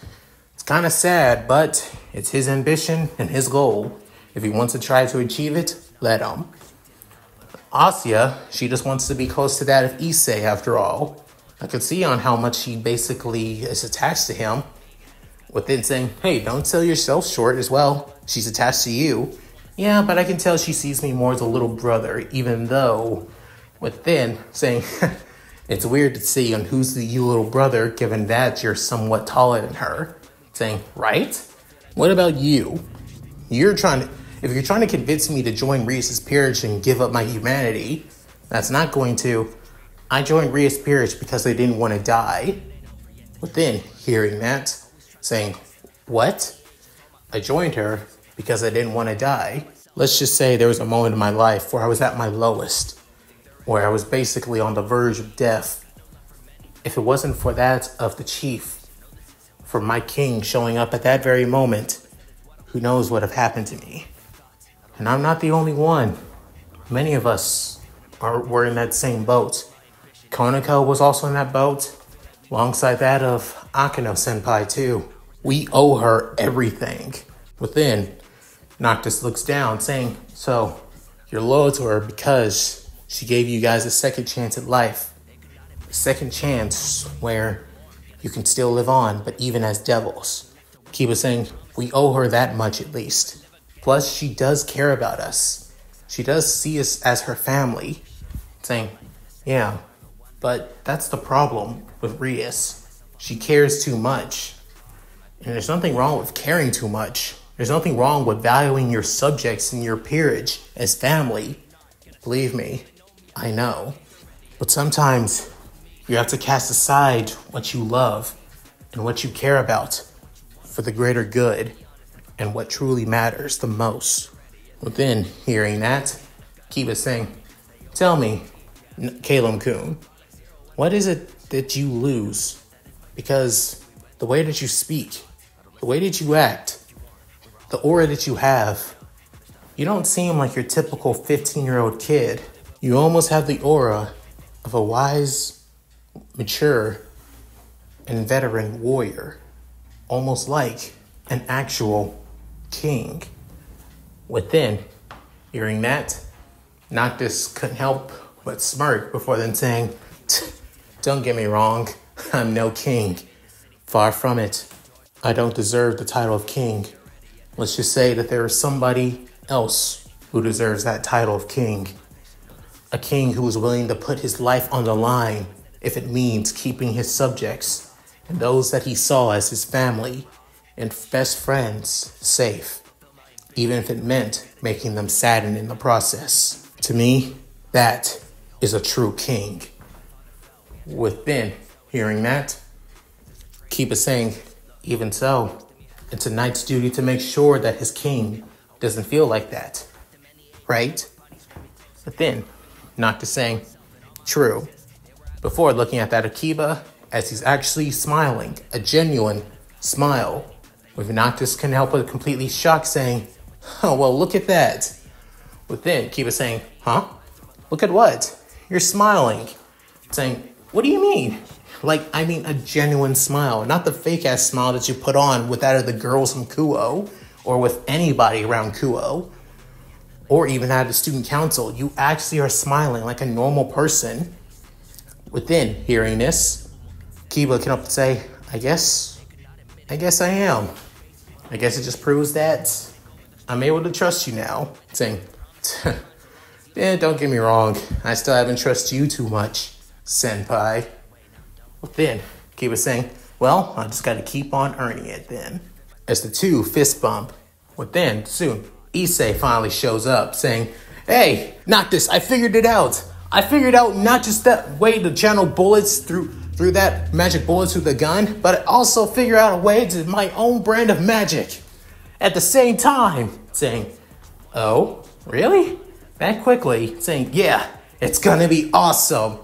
It's kind of sad, but it's his ambition and his goal. If he wants to try to achieve it, let him. Asya, she just wants to be close to that of Issei after all. I could see on how much she basically is attached to him. Within saying, hey, don't sell yourself short as well. She's attached to you. Yeah, but I can tell she sees me more as a little brother, even though, within, saying, it's weird to see on who's the you little brother, given that you're somewhat taller than her. Saying, right? What about you? If you're trying to convince me to join Rias's peerage and give up my humanity, that's not going to. I joined Rias's peerage because they didn't want to die. Within, hearing that, saying, what? I joined her because I didn't want to die. Let's just say there was a moment in my life where I was at my lowest, where I was basically on the verge of death. If it wasn't for that of the chief, for my king showing up at that very moment, who knows what would have happened to me. And I'm not the only one. Many of us were in that same boat. Konako was also in that boat, alongside that of Akeno-senpai too. We owe her everything. Within, Noctis looks down, saying, so, you're loyal to her because she gave you guys a second chance at life. A second chance where you can still live on, but even as devils. Kiba saying, we owe her that much at least. Plus, she does care about us. She does see us as her family. Saying, yeah, but that's the problem with Rias. She cares too much. And there's nothing wrong with caring too much. There's nothing wrong with valuing your subjects and your peerage as family. Believe me, I know. But sometimes you have to cast aside what you love and what you care about for the greater good and what truly matters the most. Within hearing that, Kiba saying, tell me, Calum-kun, what is it that you lose? Because the way that you speak, the way that you act, the aura that you have, you don't seem like your typical 15-year-old kid. You almost have the aura of a wise, mature, and veteran warrior. Almost like an actual king. Within, hearing that, Noctis couldn't help but smirk before then saying, don't get me wrong, I'm no king. Far from it. I don't deserve the title of king. Let's just say that there is somebody else who deserves that title of king. A king who is willing to put his life on the line if it means keeping his subjects and those that he saw as his family and best friends safe. even if it meant making them saddened in the process. To me, that is a true king. Within hearing that, Kiba saying, even so, it's a knight's duty to make sure that his king doesn't feel like that, right? But then, Noctis saying, true. Before looking at that Akiba, as he's actually smiling, a genuine smile, with Noctis couldn't help but completely shocked, saying, oh, well, look at that. Within, Kiba saying, huh? Look at what? You're smiling. Saying, what do you mean? Like, I mean a genuine smile, not the fake-ass smile that you put on with that of the girls from Kuoh, or with anybody around Kuoh, or even at the student council. You actually are smiling like a normal person. Within hearing this, Kiba can up and say, I guess I am. I guess it just proves that I'm able to trust you now. Saying, yeah, don't get me wrong, I still haven't trusted you too much, senpai. Then, Kiba saying, well, I just gotta keep on earning it then. As the two fist bump, then soon, Issei finally shows up saying, hey, Noctis, I figured it out. I figured out not just that way to channel bullets through that magic bullets through the gun, but I also figured out a way to my own brand of magic. At the same time, saying, oh, really? That quickly, saying, yeah, it's gonna be awesome.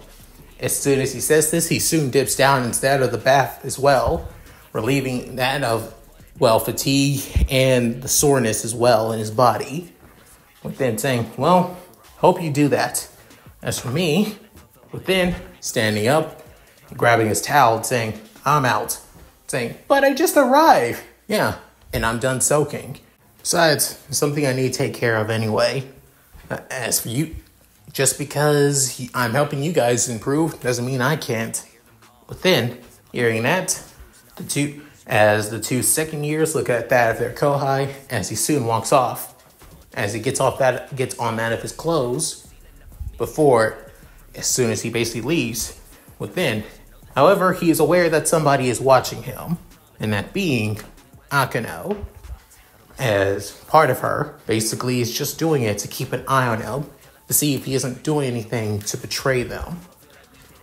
As soon as he says this, he soon dips down instead of the bath as well, relieving that of, well, fatigue and the soreness as well in his body. Then saying, well, hope you do that. As for me, within standing up, grabbing his towel and saying, I'm out. Saying, but I just arrived. Yeah, and I'm done soaking. Besides, it's something I need to take care of anyway. As for you, just because I'm helping you guys improve doesn't mean I can't. Within hearing that, the two second years look at that of their kohai as he soon walks off. As he gets on that of his clothes, as soon as he basically leaves. Within, however, he is aware that somebody is watching him, and that being Akano, as part of her, basically is just doing it to keep an eye on him, to see if he isn't doing anything to betray them,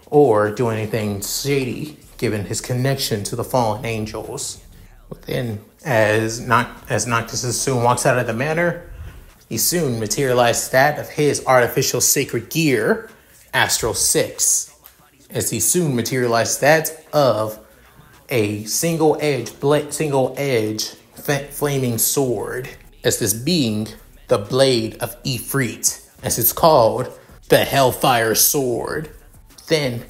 or doing anything shady, given his connection to the fallen angels. Within, as Noctis soon walks out of the manor, he soon materialized that of his artificial sacred gear, Astral 6, as he soon materialized that of a single edge flaming sword, as this being the blade of Ifrit, as it's called, the Hellfire Sword. Then,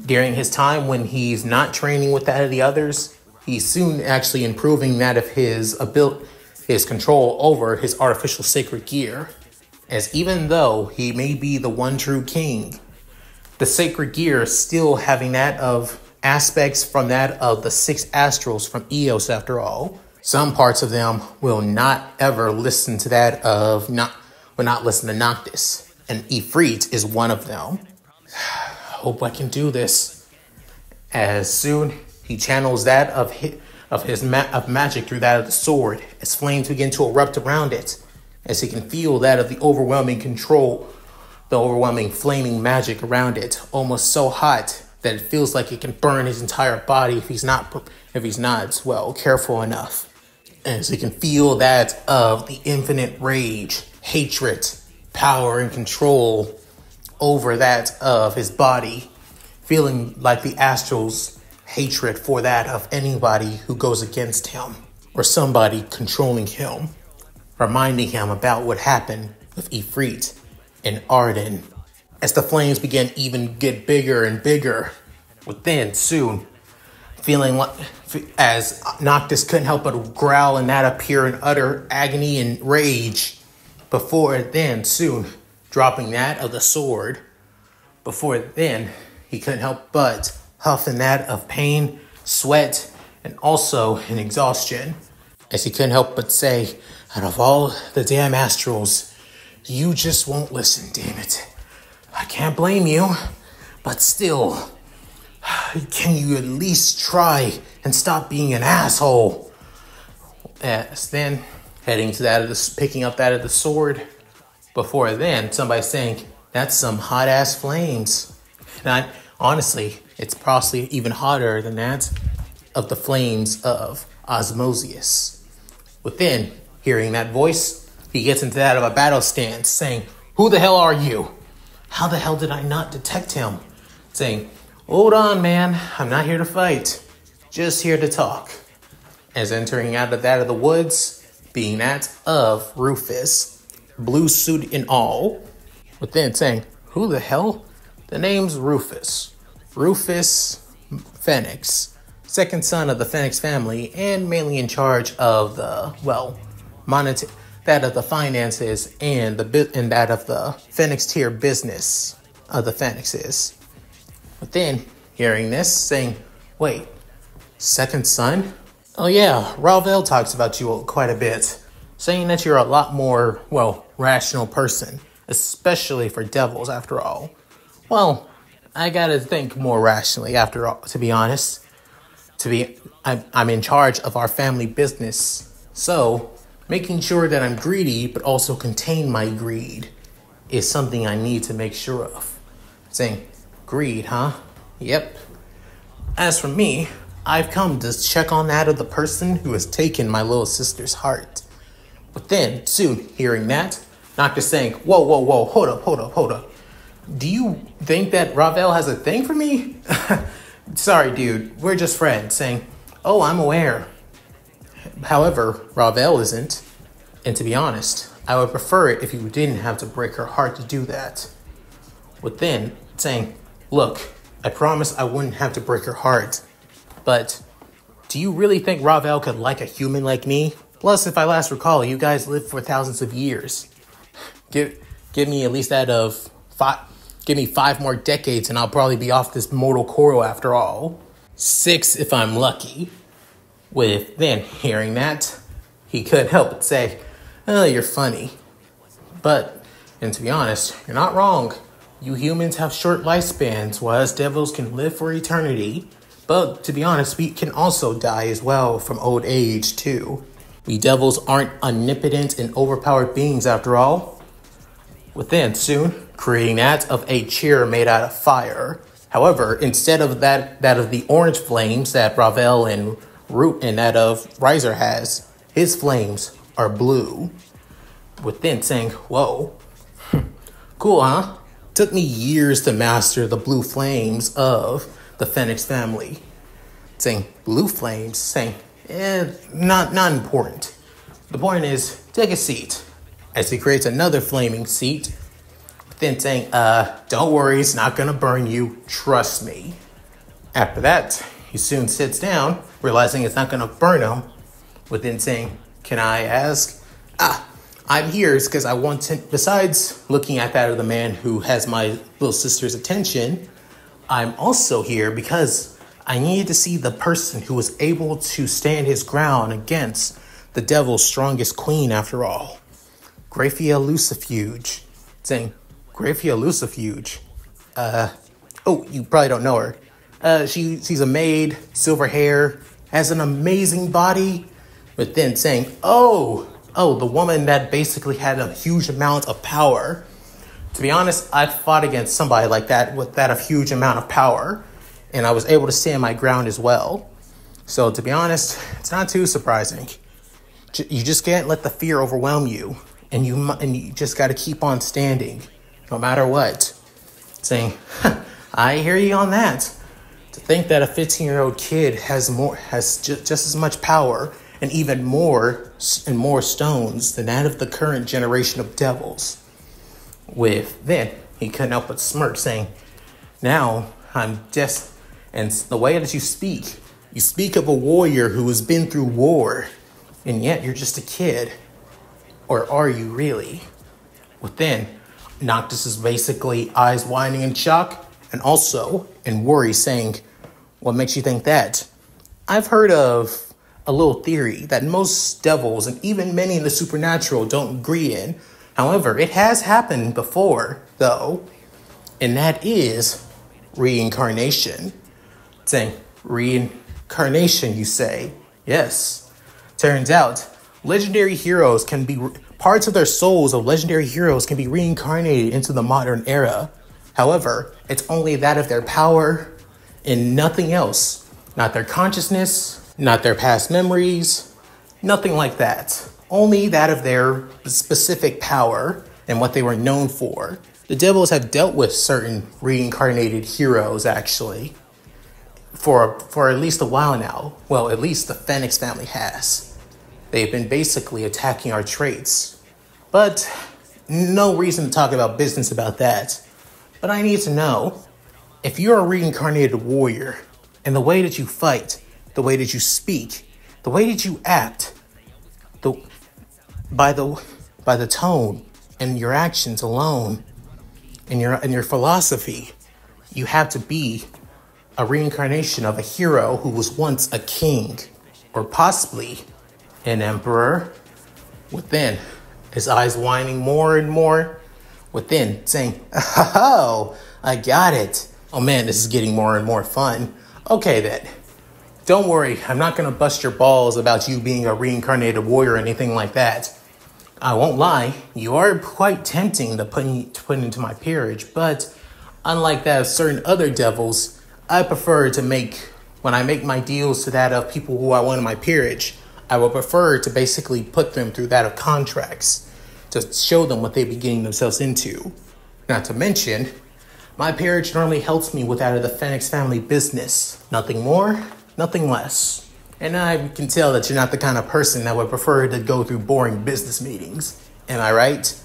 during his time when he's not training with that of the others, he's soon actually improving that of his control over his artificial sacred gear. As even though he may be the one true king, the sacred gear still having that of aspects from that of the 6 astrals from Eos after all. Some parts of them will not ever listen to will not listen to Noctis, and Ifrit is one of them. Hope I can do this. As soon he channels that of magic through that of the sword, as flames begin to erupt around it, as he can feel that of the overwhelming control, the overwhelming flaming magic around it, almost so hot that it feels like it can burn his entire body if he's not careful enough. As he can feel that of the infinite rage, hatred, power, and control over that of his body, feeling like the astral's hatred for that of anybody who goes against him, or somebody controlling him, reminding him about what happened with Ifrit and Arden. As the flames begin even get bigger and bigger, within soon, feeling like, as Noctis couldn't help but growl and that appear in utter agony and rage, before then soon dropping that of the sword. Before then, he couldn't help but huff in that of pain, sweat, and also an exhaustion, as he couldn't help but say, out of all the damn astrals, you just won't listen, damn it. I can't blame you, but still, can you at least try and stop being an asshole? As then, heading to that of the, picking up that of the sword. Before then, somebody saying, that's some hot ass flames. And honestly, it's possibly even hotter than that of the flames of Osmosius. Within, hearing that voice, he gets into that of a battle stance, saying, who the hell are you? How the hell did I not detect him? Saying, hold on, man, I'm not here to fight, just here to talk. As entering out of that of the woods, being that of Rufus, blue suit and all, within saying, who the hell? The name's Rufus. Rufus Phoenix, second son of the Phoenix family, and mainly in charge of the, well, that of the finances and that of the Phoenix tier business of the Phoenixes. But then, hearing this, saying, wait, second son? Oh yeah, Ravel talks about you quite a bit, saying that you're a lot more, well, rational person, especially for devils after all. Well, I gotta think more rationally after all, to be honest. I'm in charge of our family business, so making sure that I'm greedy but also contain my greed is something I need to make sure of. Saying, greed, huh? Yep. As for me, I've come to check on that of the person who has taken my little sister's heart. But then, soon, hearing that, Noctis saying, whoa, hold up. Do you think that Ravel has a thing for me? Sorry, dude, we're just friends. Saying, oh, I'm aware. However, Ravel isn't. And to be honest, I would prefer it if you didn't have to break her heart to do that. Within, saying, look, I promise I wouldn't have to break her heart. But do you really think Ravel could like a human like me? Plus, if I last recall, you guys lived for thousands of years. Give me at least that of 5. Give me 5 more decades and I'll probably be off this mortal coil after all. 6 if I'm lucky. With then hearing that, he couldn't help but say, oh, you're funny. But, and to be honest, you're not wrong. You humans have short lifespans, whereas devils can live for eternity. But to be honest, we can also die as well from old age too. We devils aren't omnipotent and overpowered beings after all. Within soon, creating that of a chair made out of fire. However, instead of that of the orange flames that Ravel and Root and that of Riser has, his flames are blue. Within saying, whoa, cool, huh? Took me years to master the blue flames of the Phoenix family. Saying blue flames, saying, not important. The point is, take a seat. As he creates another flaming seat, then saying, don't worry, it's not gonna burn you, trust me. After that, he soon sits down, realizing it's not gonna burn him, within saying, can I ask? I'm here because I want to, besides looking at that of the man who has my little sister's attention, I'm also here because I needed to see the person who was able to stand his ground against the devil's strongest queen after all. Graphia Lucifuge. Saying, Graphia Lucifuge? Oh, you probably don't know her. She's a maid, silver hair, has an amazing body, but then saying, oh, the woman that basically had a huge amount of power. To be honest, I fought against somebody like that with that a huge amount of power, and I was able to stand my ground as well. So to be honest, it's not too surprising. You just can't let the fear overwhelm you, and you just got to keep on standing, no matter what. Saying, I hear you on that. To think that a 15-year-old kid has just as much power and even more stones than that of the current generation of devils. With then, he couldn't help but smirk, saying, now I'm just, and the way that you speak of a warrior who has been through war, and yet you're just a kid. Or are you really? Within, Noctis is basically eyes widening in shock, and also in worry, saying, what makes you think that? I've heard of a little theory that most devils and even many in the supernatural don't agree in. However, it has happened before, though, and that is reincarnation. Saying, reincarnation, you say? Yes. Turns out, Legendary heroes can be, parts of their souls of legendary heroes can be reincarnated into the modern era. However, it's only that of their power and nothing else. Not their consciousness, not their past memories, nothing like that. Only that of their specific power and what they were known for. The devils have dealt with certain reincarnated heroes, actually, for at least a while now. Well, at least the Phoenix family has. They've been basically attacking our traits. But no reason to talk about business about that. But I need to know, if you're a reincarnated warrior, and the way that you fight, the way that you speak, the way that you act, by the tone and your actions alone, and your philosophy, you have to be a reincarnation of a hero who was once a king, or possibly an emperor. Within, his eyes whining more and more, within saying, "Oh, I got it. Oh man, this is getting more and more fun. Okay then. Don't worry, I'm not going to bust your balls about you being a reincarnated warrior or anything like that. I won't lie, you are quite tempting to put into my peerage, but unlike that of certain other devils, I prefer to when I make my deals to that of people who I want in my peerage, I will prefer to basically put them through that of contracts to show them what they be getting themselves into. Not to mention, my peerage normally helps me with that of the Phoenix family business. Nothing more, nothing less. And I can tell that you're not the kind of person that would prefer to go through boring business meetings. Am I right?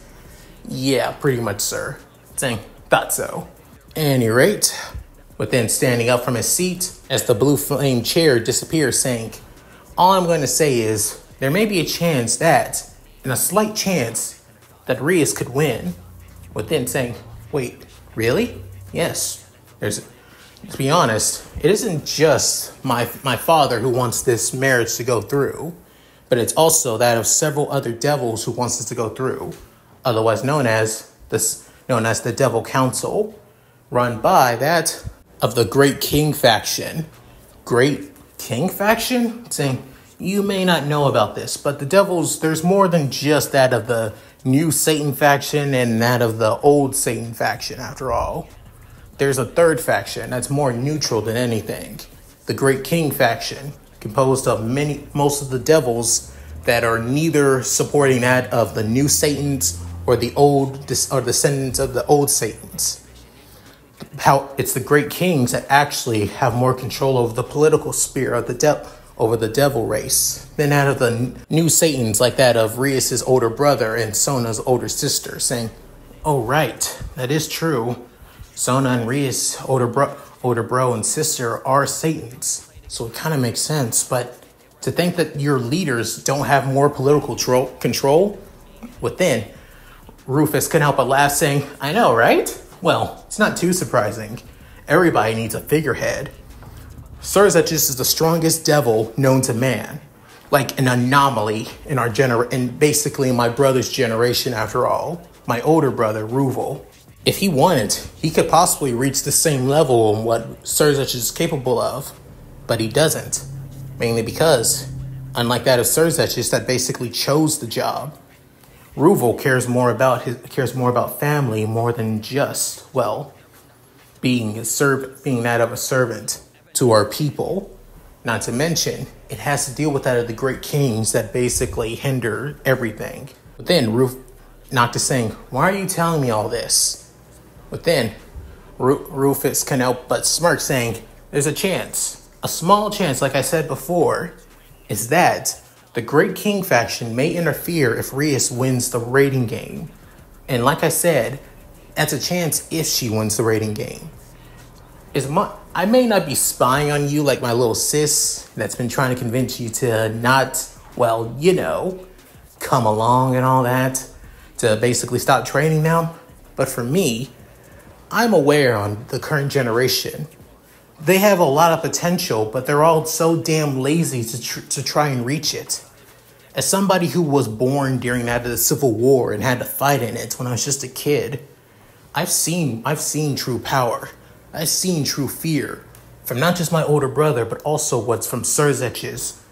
Yeah, pretty much, sir. Saying, thought so. At any rate, within standing up from his seat as the blue flame chair disappears, saying, all I'm going to say is there may be a chance that, and a slight chance, that Rias could win. Within saying, wait, really? Yes. To be honest, it isn't just my father who wants this marriage to go through, but it's also that of several other devils who wants this to go through, otherwise known as the Devil Council, run by that of the Great King faction. Great King faction? Saying, you may not know about this, but the devils, there's more than just that of the new Satan faction and that of the old Satan faction, after all. There's a third faction that's more neutral than anything. The Great King faction, composed of most of the devils that are neither supporting that of the new Satans or descendants of the old Satans. How it's the Great Kings that actually have more control over the political sphere of over the devil race than that of the new Satans, like that of Rias's older brother and Sona's older sister, saying, oh right, that is true. Sona and Rias, older bro and sister, are Satans. So it kind of makes sense. But to think that your leaders don't have more political control within, Rufus couldn't help but laugh, saying, I know, right? Well, it's not too surprising. Everybody needs a figurehead. Surzechis is the strongest devil known to man. Like an anomaly in our basically my brother's generation, after all. My older brother, Ruvel. If he wanted, he could possibly reach the same level on what Surzech is capable of, but he doesn't. Mainly because, unlike that of Surzech, that basically chose the job, Ruvel cares more about family more than just, being that of a servant to our people. Not to mention, it has to deal with that of the great kings that basically hinder everything. But then Noctis saying, why are you telling me all this? But then Rufus can help but smirk, saying, there's a chance, a small chance, like I said before, is that the Great King faction may interfere if Rias wins the rating game. And like I said, that's a chance if she wins the rating game. I may not be spying on you like my little sis that's been trying to convince you to not, come along and all that, to basically stop training now. But for me, I'm aware on the current generation. They have a lot of potential, but they're all so damn lazy to try and reach it. As somebody who was born during that of the Civil War and had to fight in it when I was just a kid, I've seen true power. I've seen true fear from not just my older brother, but also what's from Surzech's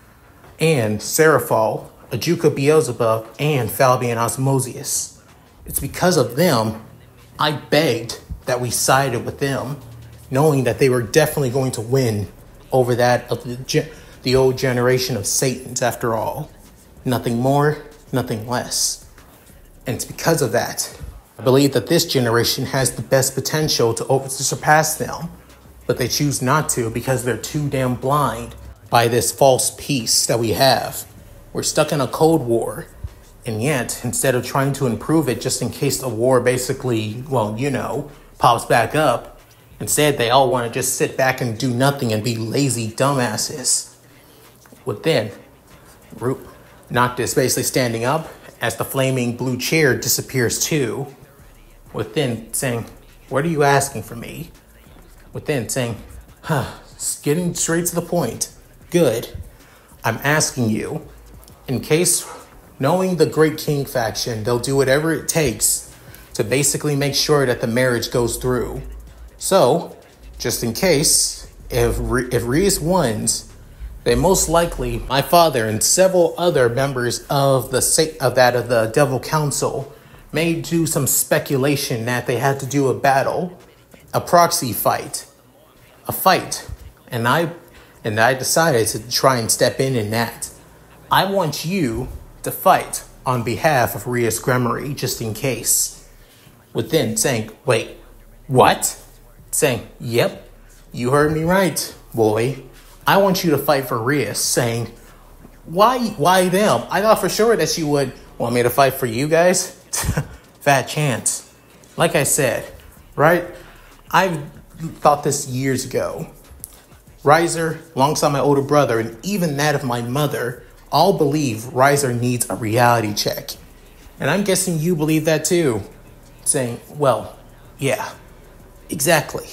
and Seraphal, Ajuka Beelzebub, and Falbian Osmosius. It's because of them I begged that we sided with them, knowing that they were definitely going to win over that of the old generation of Satans after all. Nothing more, nothing less. And it's because of that I believe that this generation has the best potential to surpass them, but they choose not to because they're too damn blind by this false peace that we have. We're stuck in a Cold War, and yet, instead of trying to improve it just in case the war basically, pops back up, instead they all want to just sit back and do nothing and be lazy dumbasses. With then, Noctis basically standing up as the flaming blue chair disappears too. With then saying, "What are you asking from me?" With then saying, getting straight to the point. Good. I'm asking you, in case, knowing the Great King faction, they'll do whatever it takes to basically make sure that the marriage goes through. So, just in case, if Rias wins, then most likely my father and several other members of the Devil Council may do some speculation that they had to do a battle, a proxy fight, a fight, and I decided to try and step in that. I want you to fight on behalf of Rias Gremory, just in case. With then saying, "Wait, what?" Saying, "Yep, you heard me right, boy. I want you to fight for Rias." Saying, Why them? I thought for sure that you would want me to fight for you guys." Fat chance. Like I said, right? I've thought this years ago. Riser, alongside my older brother, and even that of my mother, all believe Riser needs a reality check. And I'm guessing you believe that too. Saying, well, yeah, exactly.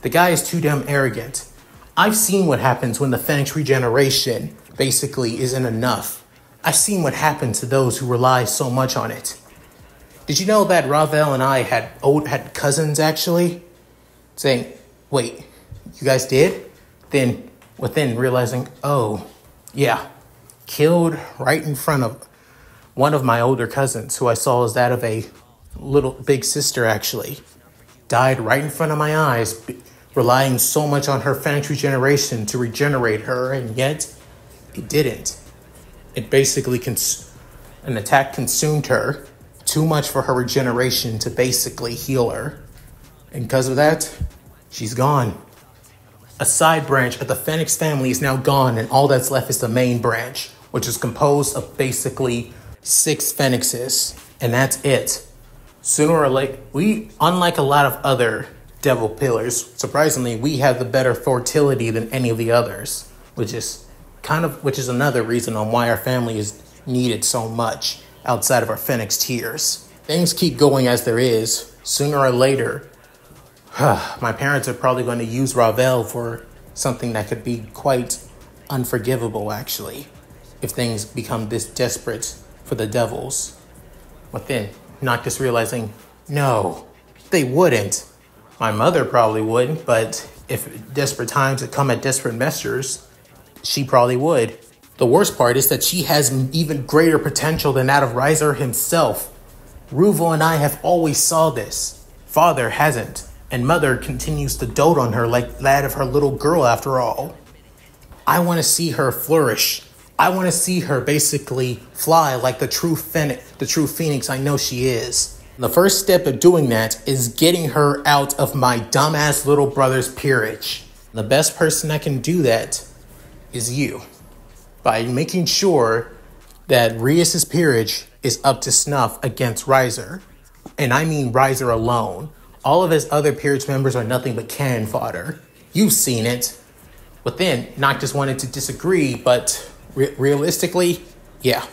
The guy is too damn arrogant. I've seen what happens when the Phoenix regeneration basically isn't enough. I've seen what happens to those who rely so much on it. Did you know that Ravel and I had cousins actually? Saying, wait, you guys did? Then within realizing, oh, yeah, killed right in front of one of my older cousins, who I saw as that of a little big sister actually. Died right in front of my eyes, relying so much on her Phoenix regeneration to regenerate her, and yet it didn't. It basically, an attack consumed her, too much for her regeneration to basically heal her. And because of that, she's gone. A side branch of the Phoenix family is now gone, and all that's left is the main branch, which is composed of basically 6 Phoenixes, and that's it. Sooner or later, unlike a lot of other devil pillars, surprisingly, we have the better fertility than any of the others, which is another reason on why our family is needed so much outside of our Phoenix tiers. Things keep going as there is. Sooner or later, my parents are probably going to use Ravel for something that could be quite unforgivable, actually, if things become this desperate for the devils. But then, Noctis realizing, no, they wouldn't. My mother probably wouldn't, but if desperate times had come at desperate measures, she probably would. The worst part is that she has even greater potential than that of Riser himself. Ruvo and I have always saw this. Father hasn't, and mother continues to dote on her like that of her little girl after all. I want to see her flourish. I want to see her basically fly like the true phoenix I know she is. The first step of doing that is getting her out of my dumbass little brother's peerage. The best person that can do that is you. By making sure that Rias's peerage is up to snuff against Riser. And I mean Riser alone. All of his other peerage members are nothing but cannon fodder. You've seen it. But then, Noctis wanted to disagree, but realistically, yeah.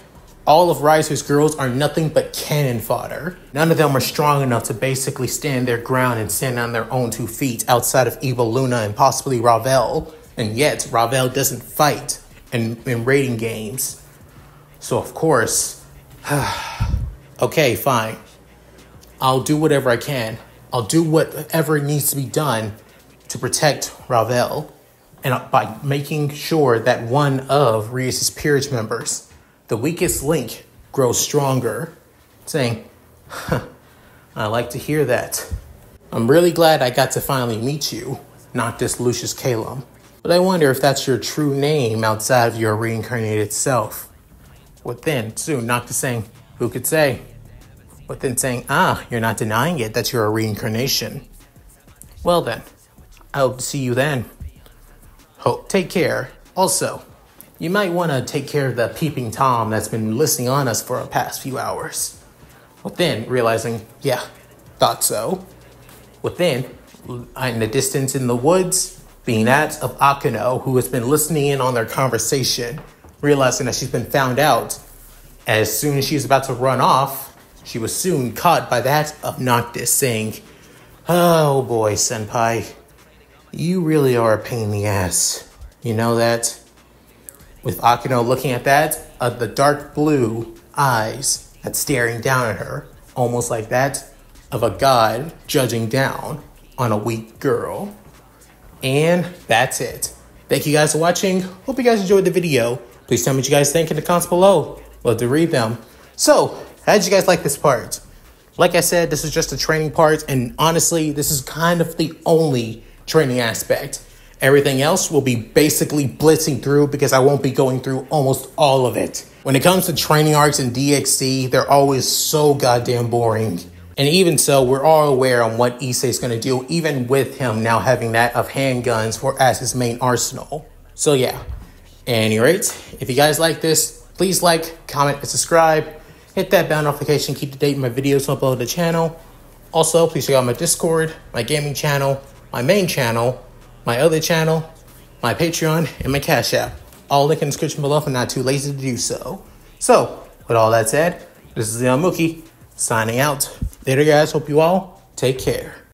All of Riser's girls are nothing but cannon fodder. None of them are strong enough to basically stand their ground and stand on their own 2 feet outside of Evil Luna and possibly Ravel. And yet, Ravel doesn't fight in raiding games. So, of course, okay, fine. I'll do whatever I can. I'll do whatever needs to be done to protect Ravel. And by making sure that one of Rias's peerage members, the weakest link grows stronger, saying, huh, I like to hear that. I'm really glad I got to finally meet you, Noctis Lucius Calum. But I wonder if that's your true name outside of your reincarnated self. What then? Soon, Noctis saying, who could say? What then saying, you're not denying it, that you're a reincarnation. Well then, I hope to see you then. Take care. Also, you might want to take care of the peeping Tom that's been listening on us for the past few hours. What then, realizing, yeah, thought so. What then, in the distance in the woods, being that of Akano, who has been listening in on their conversation, realizing that she's been found out. As soon as she's about to run off, she was soon caught by that of Noctis, saying, oh boy, senpai, you really are a pain in the ass. You know that? With Akano looking at that, the dark blue eyes that's staring down at her, almost like that of a god judging down on a weak girl. And that's it. Thank you guys for watching. Hope you guys enjoyed the video. Please tell me what you guys think in the comments below. Love to read them. So, how did you guys like this part? Like I said, this is just a training part, and honestly, this is kind of the only training aspect. Everything else will be basically blitzing through because I won't be going through almost all of it. When it comes to training arcs in DxD, they're always so goddamn boring. And even so, we're all aware on what Issei's going to do, even with him now having that of handguns as his main arsenal. So yeah, at any rate, if you guys like this, please like, comment, and subscribe. Hit that bell notification, keep up to date with my videos uploaded to the channel. Also, please check out my Discord, my gaming channel, my main channel, my other channel, my Patreon, and my Cash App. All linked in the description below if I'm not too lazy to do so. So, with all that said, this is Leon Mookie, signing out. Later guys, hope you all take care.